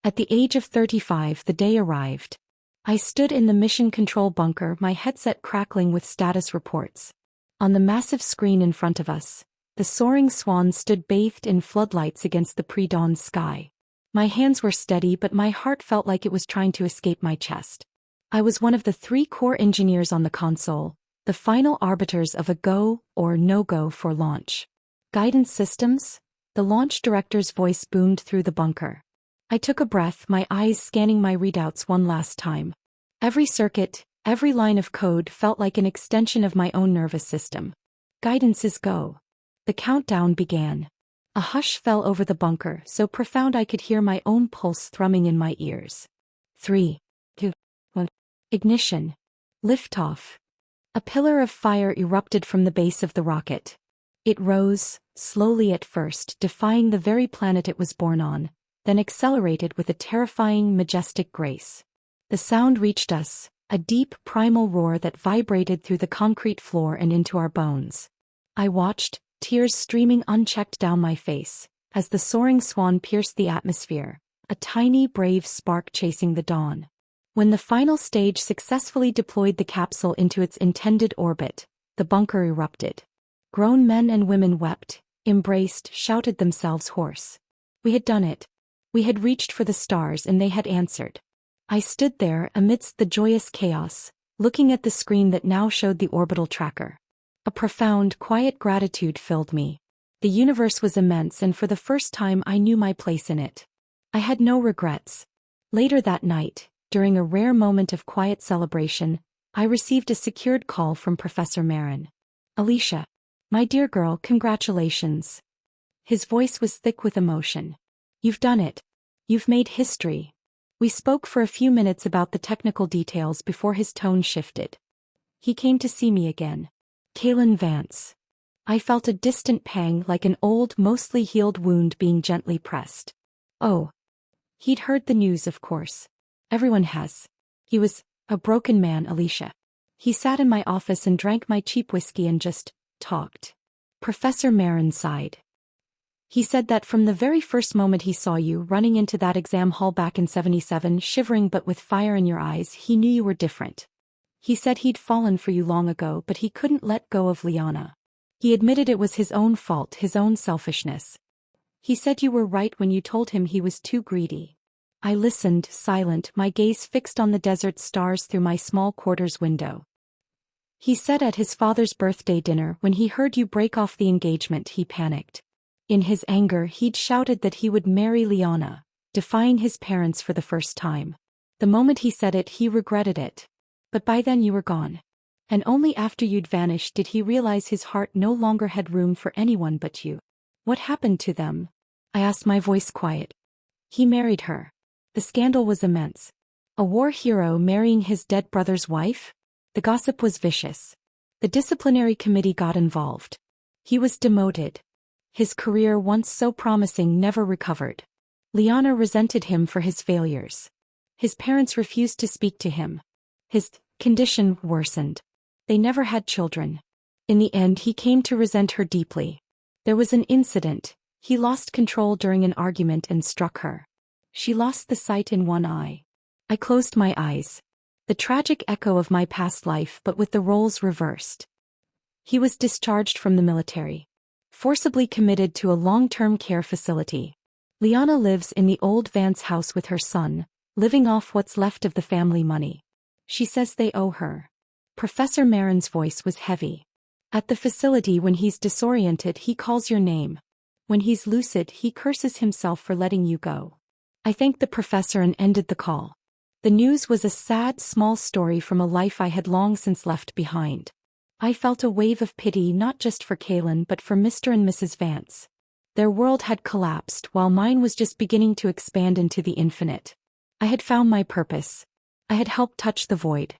At the age of 35, the day arrived. I stood in the mission control bunker, my headset crackling with status reports. On the massive screen in front of us, the soaring swan stood bathed in floodlights against the pre-dawn sky. My hands were steady, but my heart felt like it was trying to escape my chest. I was one of the 3 core engineers on the console, the final arbiters of a go or no-go for launch. Guidance systems? The launch director's voice boomed through the bunker. I took a breath, my eyes scanning my readouts one last time. Every circuit, every line of code felt like an extension of my own nervous system. Guidance is go. The countdown began. A hush fell over the bunker, so profound I could hear my own pulse thrumming in my ears. 3, 2, 1. Ignition. Liftoff. A pillar of fire erupted from the base of the rocket. It rose, slowly at first, defying the very planet it was born on, then accelerated with a terrifying, majestic grace. The sound reached us, a deep primal roar that vibrated through the concrete floor and into our bones. I watched, tears streaming unchecked down my face, as the soaring swan pierced the atmosphere, a tiny brave spark chasing the dawn. When the final stage successfully deployed the capsule into its intended orbit, the bunker erupted. Grown men and women wept, embraced, shouted themselves hoarse. We had done it. We had reached for the stars and they had answered. I stood there amidst the joyous chaos, looking at the screen that now showed the orbital tracker. A profound, quiet gratitude filled me. The universe was immense and for the first time I knew my place in it. I had no regrets. Later that night, during a rare moment of quiet celebration, I received a secured call from Professor Marin. "Alicia. My dear girl, congratulations." His voice was thick with emotion. "You've done it. You've made history." We spoke for a few minutes about the technical details before his tone shifted. He came to see me again. Kaylin Vance. I felt a distant pang like an old, mostly healed wound being gently pressed. Oh. He'd heard the news, of course. Everyone has. He was a broken man, Alicia. He sat in my office and drank my cheap whiskey and just talked. Professor Marin sighed. He said that from the very first moment he saw you running into that exam hall back in '77, shivering but with fire in your eyes, he knew you were different. He said he'd fallen for you long ago, but he couldn't let go of Liana. He admitted it was his own fault, his own selfishness. He said you were right when you told him he was too greedy. I listened, silent, my gaze fixed on the desert stars through my small quarters window. He said at his father's birthday dinner when he heard you break off the engagement, he panicked. In his anger, he'd shouted that he would marry Liana, defying his parents for the first time. The moment he said it, he regretted it. But by then you were gone. And only after you'd vanished did he realize his heart no longer had room for anyone but you. What happened to them? I asked, my voice quiet. He married her. The scandal was immense. A war hero marrying his dead brother's wife? The gossip was vicious. The disciplinary committee got involved. He was demoted. His career, once so promising, never recovered. Liana resented him for his failures. His parents refused to speak to him. His condition worsened. They never had children. In the end, he came to resent her deeply. There was an incident. He lost control during an argument and struck her. She lost the sight in one eye. I closed my eyes. The tragic echo of my past life, but with the roles reversed. He was discharged from the military. Forcibly committed to a long-term care facility. Liana lives in the old Vance house with her son, living off what's left of the family money. She says they owe her. Professor Marin's voice was heavy. At the facility, when he's disoriented, he calls your name. When he's lucid, he curses himself for letting you go. I thanked the professor and ended the call. The news was a sad, small story from a life I had long since left behind. I felt a wave of pity not just for Kaylin but for Mr. and Mrs. Vance. Their world had collapsed while mine was just beginning to expand into the infinite. I had found my purpose. I had helped touch the void.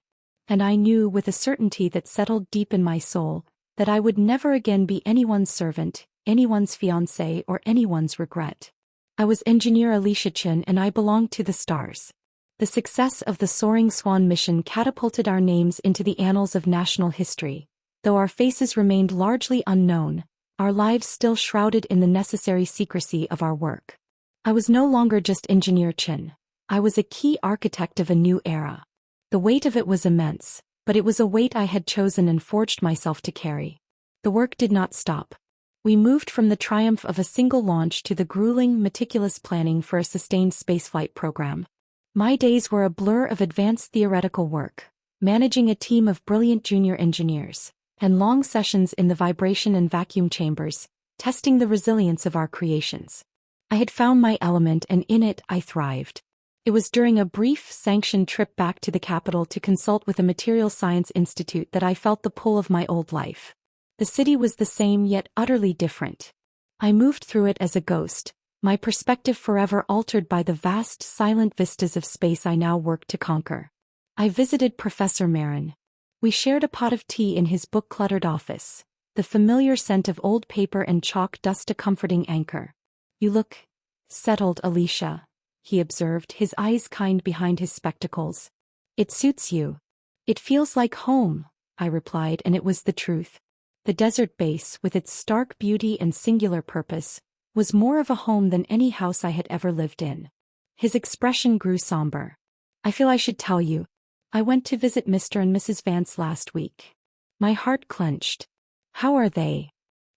And I knew with a certainty that settled deep in my soul that I would never again be anyone's servant, anyone's fiancé, or anyone's regret. I was Engineer Alicia Chin and I belonged to the stars. The success of the Soaring Swan mission catapulted our names into the annals of national history. Though our faces remained largely unknown, our lives still shrouded in the necessary secrecy of our work. I was no longer just Engineer Chin. I was a key architect of a new era. The weight of it was immense, but it was a weight I had chosen and forged myself to carry. The work did not stop. We moved from the triumph of a single launch to the grueling, meticulous planning for a sustained spaceflight program. My days were a blur of advanced theoretical work, managing a team of brilliant junior engineers, and long sessions in the vibration and vacuum chambers, testing the resilience of our creations. I had found my element and in it I thrived. It was during a brief, sanctioned trip back to the capital to consult with a material science institute that I felt the pull of my old life. The city was the same yet utterly different. I moved through it as a ghost, my perspective forever altered by the vast, silent vistas of space I now worked to conquer. I visited Professor Marin. We shared a pot of tea in his book-cluttered office, the familiar scent of old paper and chalk dust a comforting anchor. "You look settled, Alicia," he observed, his eyes kind behind his spectacles. It suits you. It feels like home, I replied, and it was the truth. The desert base, with its stark beauty and singular purpose, was more of a home than any house I had ever lived in. His expression grew somber. I feel I should tell you. I went to visit Mr. and Mrs. Vance last week. My heart clenched. How are they?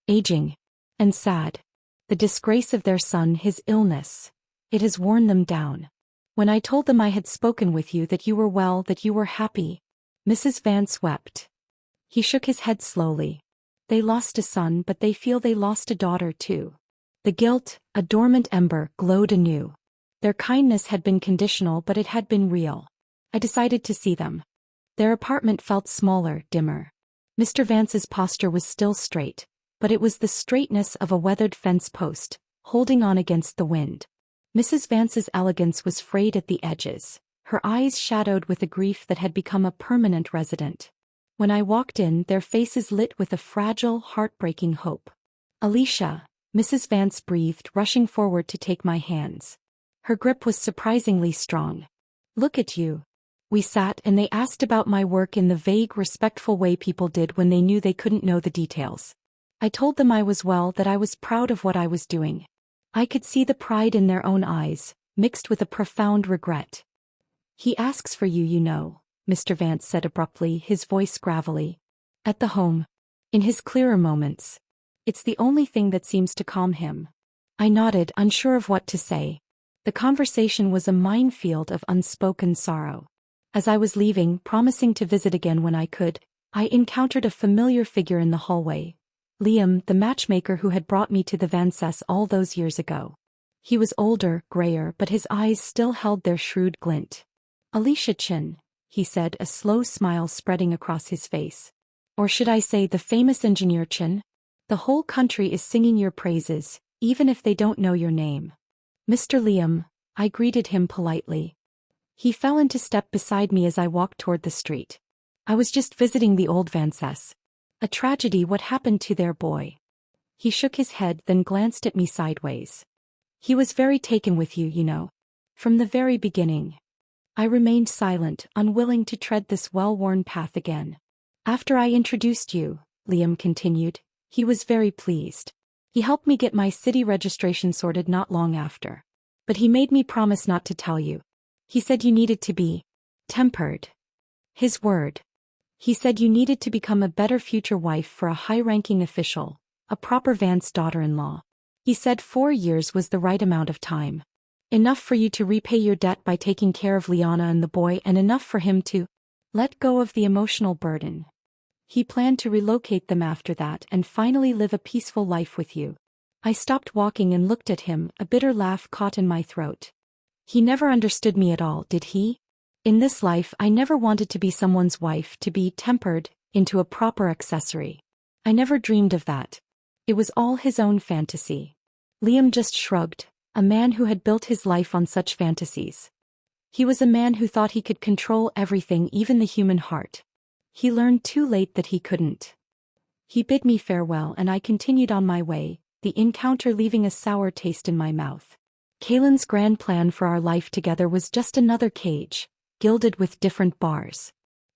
Aging. And sad. The disgrace of their son, his illness. It has worn them down. When I told them I had spoken with you, that you were well, that you were happy. Mrs. Vance wept. He shook his head slowly. They lost a son, but they feel they lost a daughter too. The guilt, a dormant ember, glowed anew. Their kindness had been conditional, but it had been real. I decided to see them. Their apartment felt smaller, dimmer. Mr. Vance's posture was still straight, but it was the straightness of a weathered fence post, holding on against the wind. Mrs. Vance's elegance was frayed at the edges, her eyes shadowed with a grief that had become a permanent resident. When I walked in, their faces lit with a fragile, heartbreaking hope. Alicia, Mrs. Vance breathed, rushing forward to take my hands. Her grip was surprisingly strong. Look at you. We sat and they asked about my work in the vague, respectful way people did when they knew they couldn't know the details. I told them I was well, that I was proud of what I was doing. I could see the pride in their own eyes, mixed with a profound regret. He asks for you, you know, Mr. Vance said abruptly, his voice gravelly. At the home. In his clearer moments. It's the only thing that seems to calm him. I nodded, unsure of what to say. The conversation was a minefield of unspoken sorrow. As I was leaving, promising to visit again when I could, I encountered a familiar figure in the hallway. Liam, the matchmaker who had brought me to the Vances all those years ago. He was older, grayer, but his eyes still held their shrewd glint. Alicia Chin, he said, a slow smile spreading across his face. Or should I say the famous engineer Chin? The whole country is singing your praises, even if they don't know your name. Mr. Liam, I greeted him politely. He fell into step beside me as I walked toward the street. I was just visiting the old Vances. A tragedy, what happened to their boy. He shook his head, then glanced at me sideways. He was very taken with you, you know. From the very beginning. I remained silent, unwilling to tread this well-worn path again. After I introduced you, Liam continued, he was very pleased. He helped me get my city registration sorted not long after. But he made me promise not to tell you. He said you needed to be tempered. His word. He said you needed to become a better future wife for a high-ranking official, a proper Vance daughter-in-law. He said 4 years was the right amount of time. Enough for you to repay your debt by taking care of Liana and the boy, and enough for him to let go of the emotional burden. He planned to relocate them after that and finally live a peaceful life with you. I stopped walking and looked at him, a bitter laugh caught in my throat. He never understood me at all, did he? In this life I never wanted to be someone's wife, to be tempered into a proper accessory. I never dreamed of that. It was all his own fantasy. Liam just shrugged, a man who had built his life on such fantasies. He was a man who thought he could control everything, even the human heart. He learned too late that he couldn't. He bid me farewell and I continued on my way, the encounter leaving a sour taste in my mouth. Kaylin's grand plan for our life together was just another cage, gilded with different bars.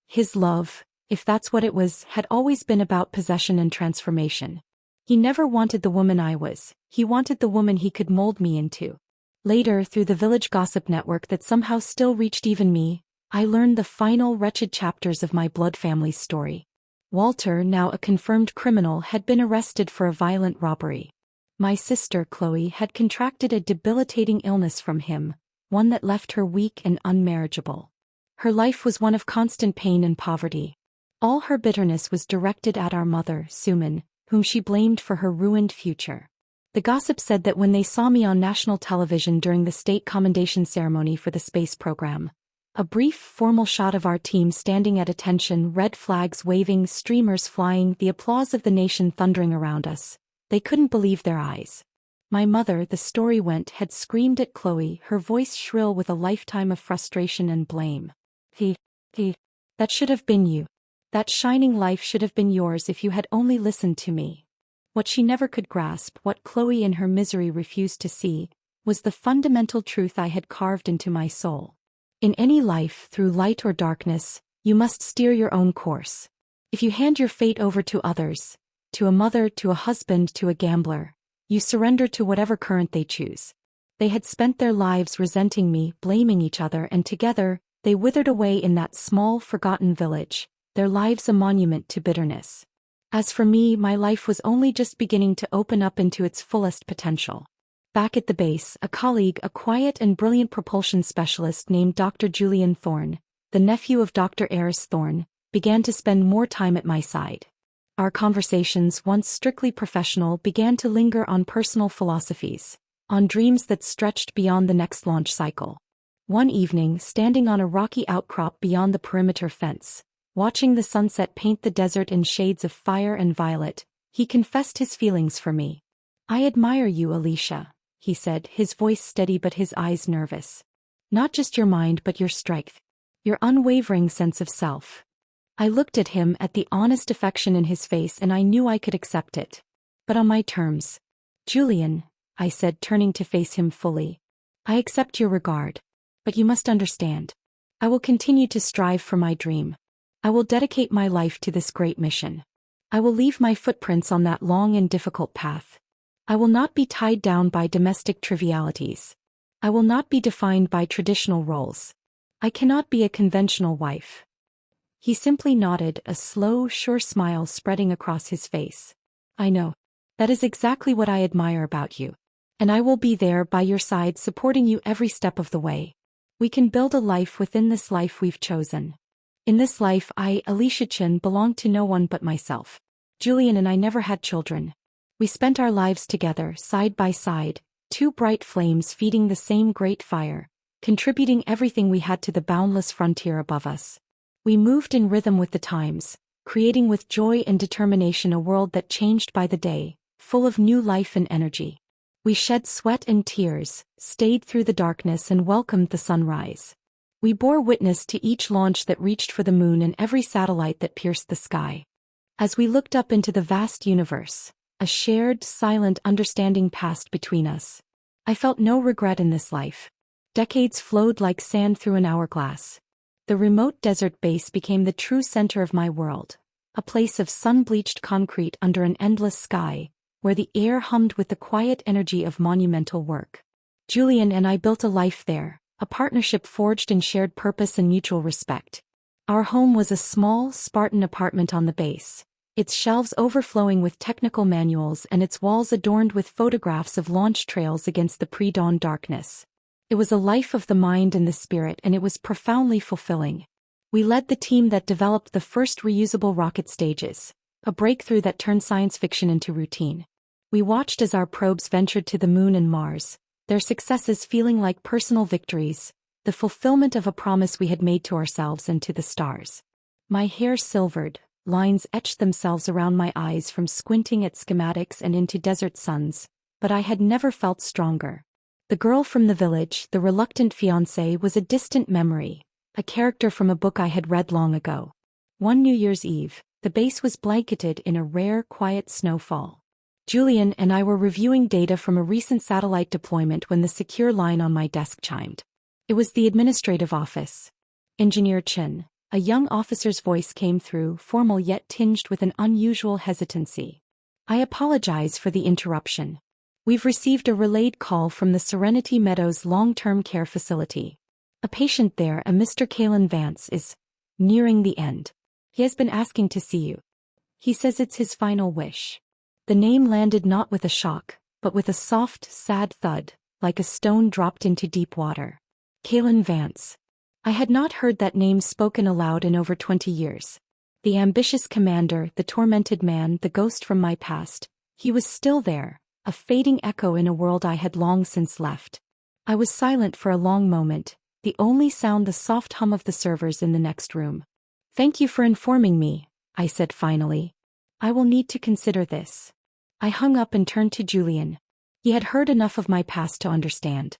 His love, if that's what it was, had always been about possession and transformation. He never wanted the woman I was, he wanted the woman he could mold me into. Later, through the village gossip network that somehow still reached even me, I learned the final wretched chapters of my blood family's story. Walter, now a confirmed criminal, had been arrested for a violent robbery. My sister, Chloe, had contracted a debilitating illness from him, one that left her weak and unmarriageable. Her life was one of constant pain and poverty. All her bitterness was directed at our mother, Suman, whom she blamed for her ruined future. The gossip said that when they saw me on national television during the state commendation ceremony for the space program, a brief, formal shot of our team standing at attention, red flags waving, streamers flying, the applause of the nation thundering around us, they couldn't believe their eyes. My mother, the story went, had screamed at Chloe, her voice shrill with a lifetime of frustration and blame. That should have been you. That shining life should have been yours if you had only listened to me. What she never could grasp, what Chloe in her misery refused to see, was the fundamental truth I had carved into my soul. In any life, through light or darkness, you must steer your own course. If you hand your fate over to others, to a mother, to a husband, to a gambler, you surrender to whatever current they choose. They had spent their lives resenting me, blaming each other, and together, they withered away in that small, forgotten village, their lives a monument to bitterness. As for me, my life was only just beginning to open up into its fullest potential. Back at the base, a colleague, a quiet and brilliant propulsion specialist named Dr. Julian Thorne, the nephew of Dr. Eris Thorne, began to spend more time at my side. Our conversations, once strictly professional, began to linger on personal philosophies, on dreams that stretched beyond the next launch cycle. One evening, standing on a rocky outcrop beyond the perimeter fence, watching the sunset paint the desert in shades of fire and violet, he confessed his feelings for me. "I admire you, Alicia," he said, his voice steady but his eyes nervous. "Not just your mind but your strength. Your unwavering sense of self." I looked at him, at the honest affection in his face, and I knew I could accept it. But on my terms. "Julian," I said, turning to face him fully, "I accept your regard. But you must understand. I will continue to strive for my dream. I will dedicate my life to this great mission. I will leave my footprints on that long and difficult path. I will not be tied down by domestic trivialities. I will not be defined by traditional roles. I cannot be a conventional wife." He simply nodded, a slow, sure smile spreading across his face. "I know. That is exactly what I admire about you. And I will be there by your side, supporting you every step of the way. We can build a life within this life we've chosen. In this life, I, Alicia Chin, belong to no one but myself. Julian and I never had children. We spent our lives together, side by side, two bright flames feeding the same great fire, contributing everything we had to the boundless frontier above us. We moved in rhythm with the times, creating with joy and determination a world that changed by the day, full of new life and energy. We shed sweat and tears, stayed through the darkness, and welcomed the sunrise. We bore witness to each launch that reached for the moon and every satellite that pierced the sky. As we looked up into the vast universe, a shared, silent understanding passed between us. I felt no regret in this life. Decades flowed like sand through an hourglass. The remote desert base became the true center of my world, a place of sun-bleached concrete under an endless sky, where the air hummed with the quiet energy of monumental work. Julian and I built a life there, a partnership forged in shared purpose and mutual respect. Our home was a small, Spartan apartment on the base, its shelves overflowing with technical manuals and its walls adorned with photographs of launch trails against the pre-dawn darkness. It was a life of the mind and the spirit, and it was profoundly fulfilling. We led the team that developed the first reusable rocket stages, a breakthrough that turned science fiction into routine. We watched as our probes ventured to the moon and Mars, their successes feeling like personal victories, the fulfillment of a promise we had made to ourselves and to the stars. My hair silvered, lines etched themselves around my eyes from squinting at schematics and into desert suns, but I had never felt stronger. The girl from the village, the reluctant fiancée, was a distant memory, a character from a book I had read long ago. One New Year's Eve, the base was blanketed in a rare, quiet snowfall. Julian and I were reviewing data from a recent satellite deployment when the secure line on my desk chimed. It was the administrative office. "Engineer Chin," a young officer's voice came through, formal yet tinged with an unusual hesitancy. "I apologize for the interruption. We've received a relayed call from the Serenity Meadows long-term care facility. A patient there, a Mr. Kalen Vance, is nearing the end. He has been asking to see you. He says it's his final wish." The name landed not with a shock, but with a soft, sad thud, like a stone dropped into deep water. Kalen Vance. I had not heard that name spoken aloud in over 20 years. The ambitious commander, the tormented man, the ghost from my past, he was still there, a fading echo in a world I had long since left. I was silent for a long moment, the only sound the soft hum of the servers in the next room. "Thank you for informing me," I said finally. "I will need to consider this." I hung up and turned to Julian. He had heard enough of my past to understand.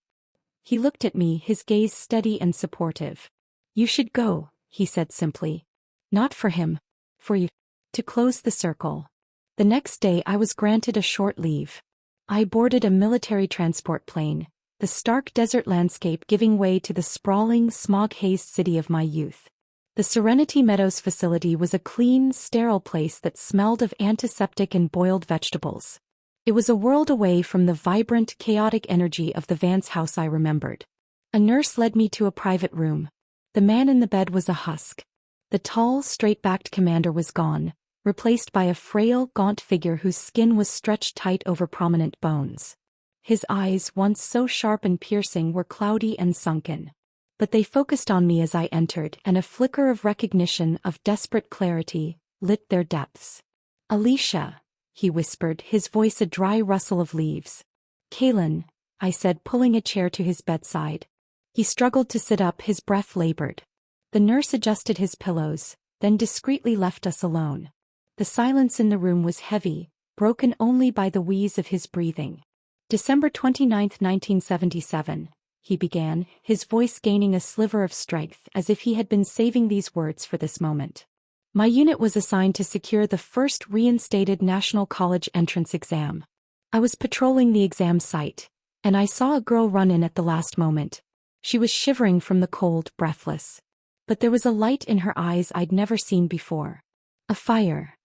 He looked at me, his gaze steady and supportive. "You should go," he said simply. "Not for him. For you." To close the circle. The next day I was granted a short leave. I boarded a military transport plane, the stark desert landscape giving way to the sprawling, smog-hazed city of my youth. The Serenity Meadows facility was a clean, sterile place that smelled of antiseptic and boiled vegetables. It was a world away from the vibrant, chaotic energy of the Vance house I remembered. A nurse led me to a private room. The man in the bed was a husk. The tall, straight-backed commander was gone, replaced by a frail, gaunt figure whose skin was stretched tight over prominent bones. His eyes, once so sharp and piercing, were cloudy and sunken. But they focused on me as I entered, and a flicker of recognition, of desperate clarity, lit their depths. "Alicia," he whispered, his voice a dry rustle of leaves. "Kaylin," I said, pulling a chair to his bedside. He struggled to sit up, his breath labored. The nurse adjusted his pillows, then discreetly left us alone. The silence in the room was heavy, broken only by the wheeze of his breathing. "December 29, 1977, he began, his voice gaining a sliver of strength as if he had been saving these words for this moment. "My unit was assigned to secure the first reinstated National College entrance exam. I was patrolling the exam site, and I saw a girl run in at the last moment. She was shivering from the cold, breathless. But there was a light in her eyes I'd never seen before. A fire."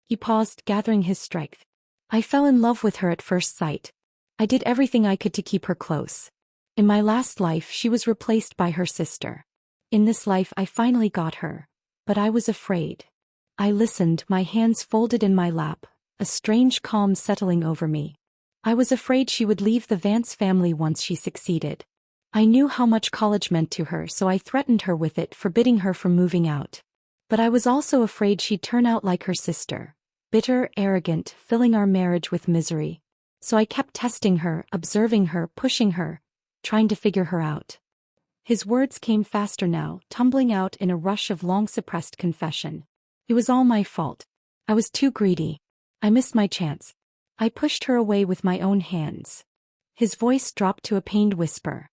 He paused, gathering his strength. "I fell in love with her at first sight. I did everything I could to keep her close. In my last life she was replaced by her sister. In this life I finally got her, but I was afraid." I listened, my hands folded in my lap, a strange calm settling over me. I was afraid she would leave the Vance family once she succeeded. I knew how much college meant to her, so I threatened her with it, forbidding her from moving out. But I was also afraid she'd turn out like her sister, bitter, arrogant, filling our marriage with misery. So I kept testing her, observing her, pushing her, trying to figure her out. His words came faster now, tumbling out in a rush of long-suppressed confession. It was all my fault. I was too greedy. I missed my chance. I pushed her away with my own hands. His voice dropped to a pained whisper.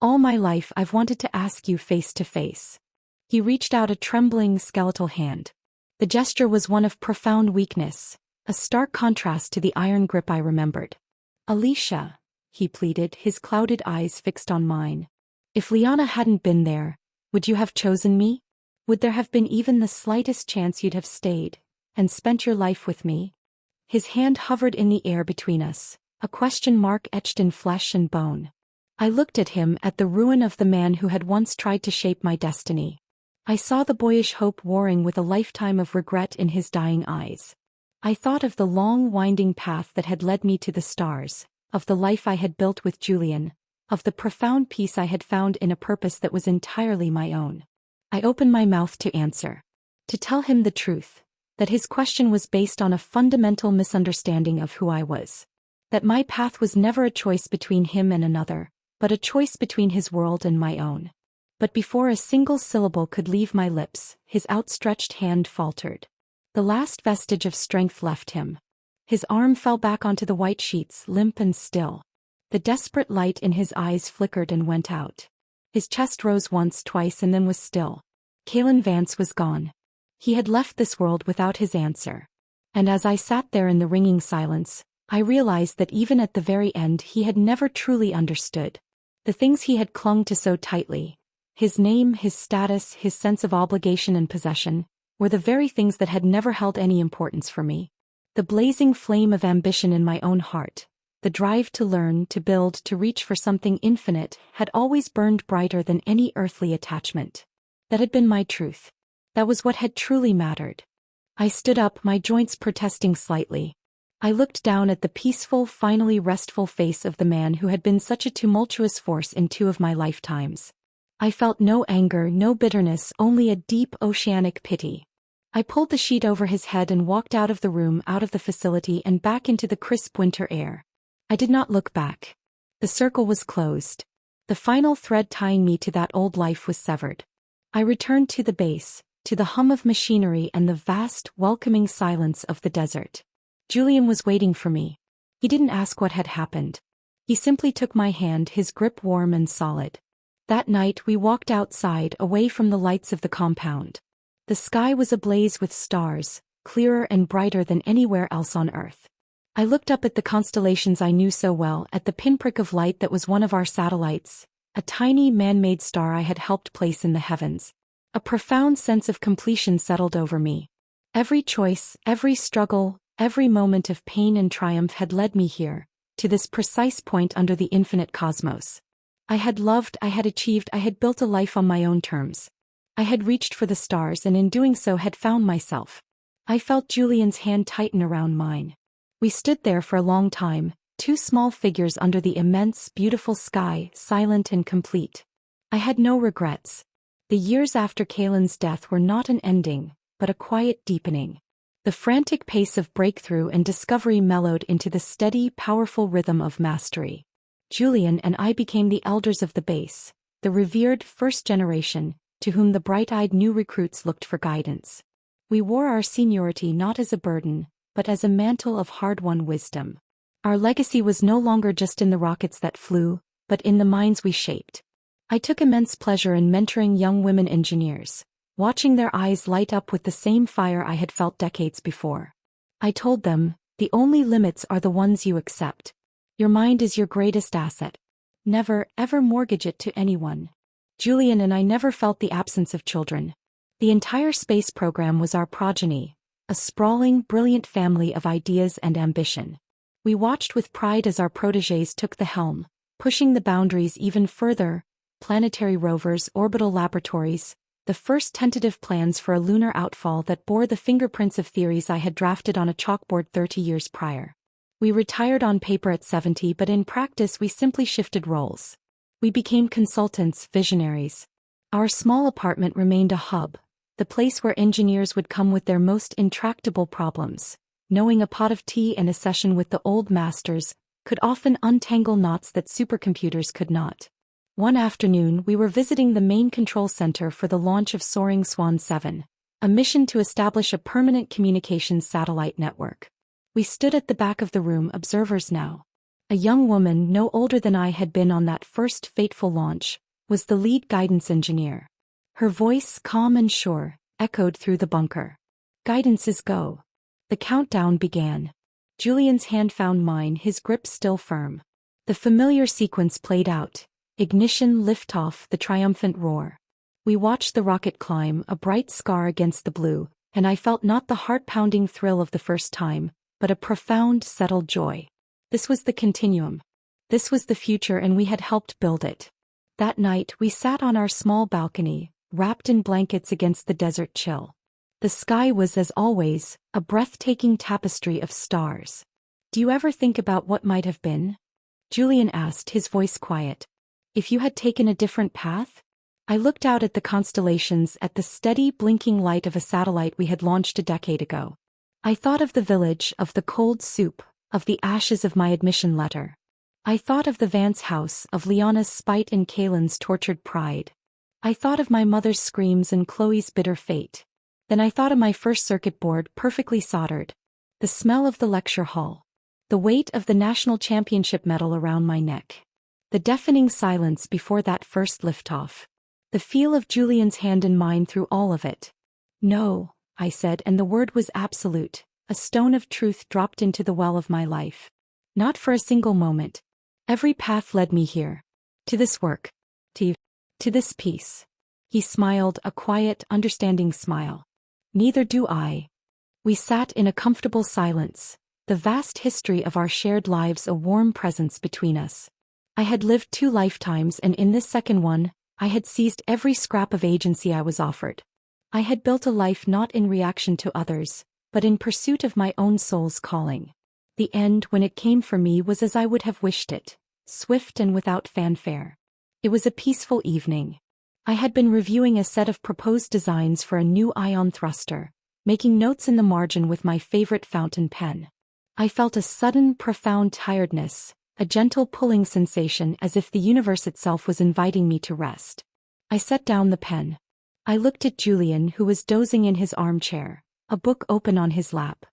"All my life I've wanted to ask you face to face." He reached out a trembling, skeletal hand. The gesture was one of profound weakness, a stark contrast to the iron grip I remembered. "Alicia," he pleaded, his clouded eyes fixed on mine. "If Liana hadn't been there, would you have chosen me? Would there have been even the slightest chance you'd have stayed and spent your life with me?" His hand hovered in the air between us, a question mark etched in flesh and bone. I looked at him, at the ruin of the man who had once tried to shape my destiny. I saw the boyish hope warring with a lifetime of regret in his dying eyes. I thought of the long, winding path that had led me to the stars, of the life I had built with Julian, of the profound peace I had found in a purpose that was entirely my own. I opened my mouth to answer. To tell him the truth, that his question was based on a fundamental misunderstanding of who I was. That my path was never a choice between him and another, but a choice between his world and my own. But before a single syllable could leave my lips, his outstretched hand faltered. The last vestige of strength left him. His arm fell back onto the white sheets, limp and still. The desperate light in his eyes flickered and went out. His chest rose once, twice, and then was still. Kaylin Vance was gone. He had left this world without his answer. And as I sat there in the ringing silence, I realized that even at the very end he had never truly understood. The things he had clung to so tightly, his name, his status, his sense of obligation and possession, were the very things that had never held any importance for me. The blazing flame of ambition in my own heart, the drive to learn, to build, to reach for something infinite, had always burned brighter than any earthly attachment. That had been my truth. That was what had truly mattered. I stood up, my joints protesting slightly. I looked down at the peaceful, finally restful face of the man who had been such a tumultuous force in two of my lifetimes. I felt no anger, no bitterness, only a deep, oceanic pity. I pulled the sheet over his head and walked out of the room, out of the facility, and back into the crisp winter air. I did not look back. The circle was closed. The final thread tying me to that old life was severed. I returned to the base, to the hum of machinery and the vast, welcoming silence of the desert. Julian was waiting for me. He didn't ask what had happened. He simply took my hand, his grip warm and solid. That night we walked outside, away from the lights of the compound. The sky was ablaze with stars, clearer and brighter than anywhere else on Earth. I looked up at the constellations I knew so well, at the pinprick of light that was one of our satellites, a tiny man-made star I had helped place in the heavens. A profound sense of completion settled over me. Every choice, every struggle, every moment of pain and triumph had led me here, to this precise point under the infinite cosmos. I had loved, I had achieved, I had built a life on my own terms. I had reached for the stars and in doing so had found myself. I felt Julian's hand tighten around mine. We stood there for a long time, two small figures under the immense, beautiful sky, silent and complete. I had no regrets. The years after Kaylin's death were not an ending, but a quiet deepening. The frantic pace of breakthrough and discovery mellowed into the steady, powerful rhythm of mastery. Julian and I became the elders of the base, the revered first generation, to whom the bright-eyed new recruits looked for guidance. We wore our seniority not as a burden, but as a mantle of hard-won wisdom. Our legacy was no longer just in the rockets that flew, but in the minds we shaped. I took immense pleasure in mentoring young women engineers, watching their eyes light up with the same fire I had felt decades before. I told them, the only limits are the ones you accept. Your mind is your greatest asset. Never, ever mortgage it to anyone. Julian and I never felt the absence of children. The entire space program was our progeny, a sprawling, brilliant family of ideas and ambition. We watched with pride as our protégés took the helm, pushing the boundaries even further, planetary rovers, orbital laboratories, the first tentative plans for a lunar outfall that bore the fingerprints of theories I had drafted on a chalkboard 30 years prior. We retired on paper at 70, but in practice we simply shifted roles. We became consultants, visionaries. Our small apartment remained a hub, the place where engineers would come with their most intractable problems, knowing a pot of tea and a session with the old masters could often untangle knots that supercomputers could not. One afternoon we were visiting the main control center for the launch of Soaring Swan 7, a mission to establish a permanent communications satellite network. We stood at the back of the room, observers now. A young woman no older than I had been on that first fateful launch, was the lead guidance engineer. Her voice, calm and sure, echoed through the bunker. Guidance is go. The countdown began. Julian's hand found mine, his grip still firm. The familiar sequence played out. Ignition, liftoff, the triumphant roar. We watched the rocket climb, a bright scar against the blue, and I felt not the heart-pounding thrill of the first time, but a profound, settled joy. This was the continuum. This was the future, and we had helped build it. That night we sat on our small balcony, wrapped in blankets against the desert chill. The sky was, as always, a breathtaking tapestry of stars. Do you ever think about what might have been? Julian asked, his voice quiet. If you had taken a different path? I looked out at the constellations, at the steady, blinking light of a satellite we had launched a decade ago. I thought of the village, of the cold soup, of the ashes of my admission letter. I thought of the Vance house, of Liana's spite and Kaylin's tortured pride. I thought of my mother's screams and Chloe's bitter fate. Then I thought of my first circuit board, perfectly soldered. The smell of the lecture hall. The weight of the national championship medal around my neck. The deafening silence before that first liftoff. The feel of Julian's hand in mine through all of it. No, I said, and the word was absolute. A stone of truth dropped into the well of my life. Not for a single moment. Every path led me here. To this work. To this peace. He smiled, a quiet, understanding smile. Neither do I. We sat in a comfortable silence, the vast history of our shared lives a warm presence between us. I had lived 2 lifetimes, and in this second one, I had seized every scrap of agency I was offered. I had built a life not in reaction to others, but in pursuit of my own soul's calling. The end, when it came for me, was as I would have wished it, swift and without fanfare. It was a peaceful evening. I had been reviewing a set of proposed designs for a new ion thruster, making notes in the margin with my favorite fountain pen. I felt a sudden, profound tiredness, a gentle pulling sensation as if the universe itself was inviting me to rest. I set down the pen. I looked at Julian, who was dozing in his armchair, a book open on his lap.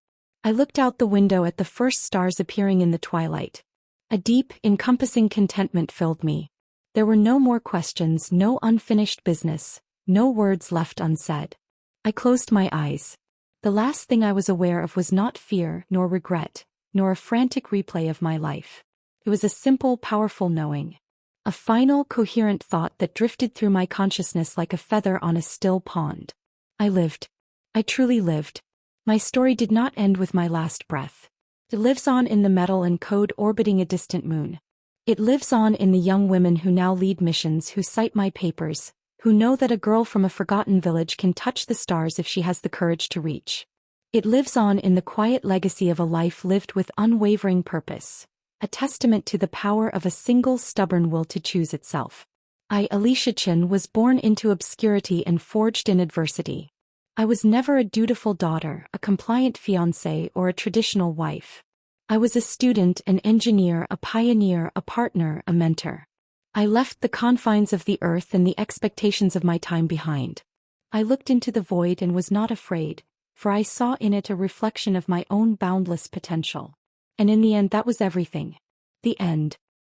I looked out the window at the first stars appearing in the twilight. A deep, encompassing contentment filled me. There were no more questions, no unfinished business, no words left unsaid. I closed my eyes. The last thing I was aware of was not fear nor regret, nor a frantic replay of my life. It was a simple, powerful knowing. A final, coherent thought that drifted through my consciousness like a feather on a still pond. I lived. I truly lived. My story did not end with my last breath. It lives on in the metal and code orbiting a distant moon. It lives on in the young women who now lead missions, who cite my papers, who know that a girl from a forgotten village can touch the stars if she has the courage to reach. It lives on in the quiet legacy of a life lived with unwavering purpose, a testament to the power of a single stubborn will to choose itself. I, Alicia Chin, was born into obscurity and forged in adversity. I was never a dutiful daughter, a compliant fiancée, or a traditional wife. I was a student, an engineer, a pioneer, a partner, a mentor. I left the confines of the earth and the expectations of my time behind. I looked into the void and was not afraid, for I saw in it a reflection of my own boundless potential. And in the end, that was everything. The end.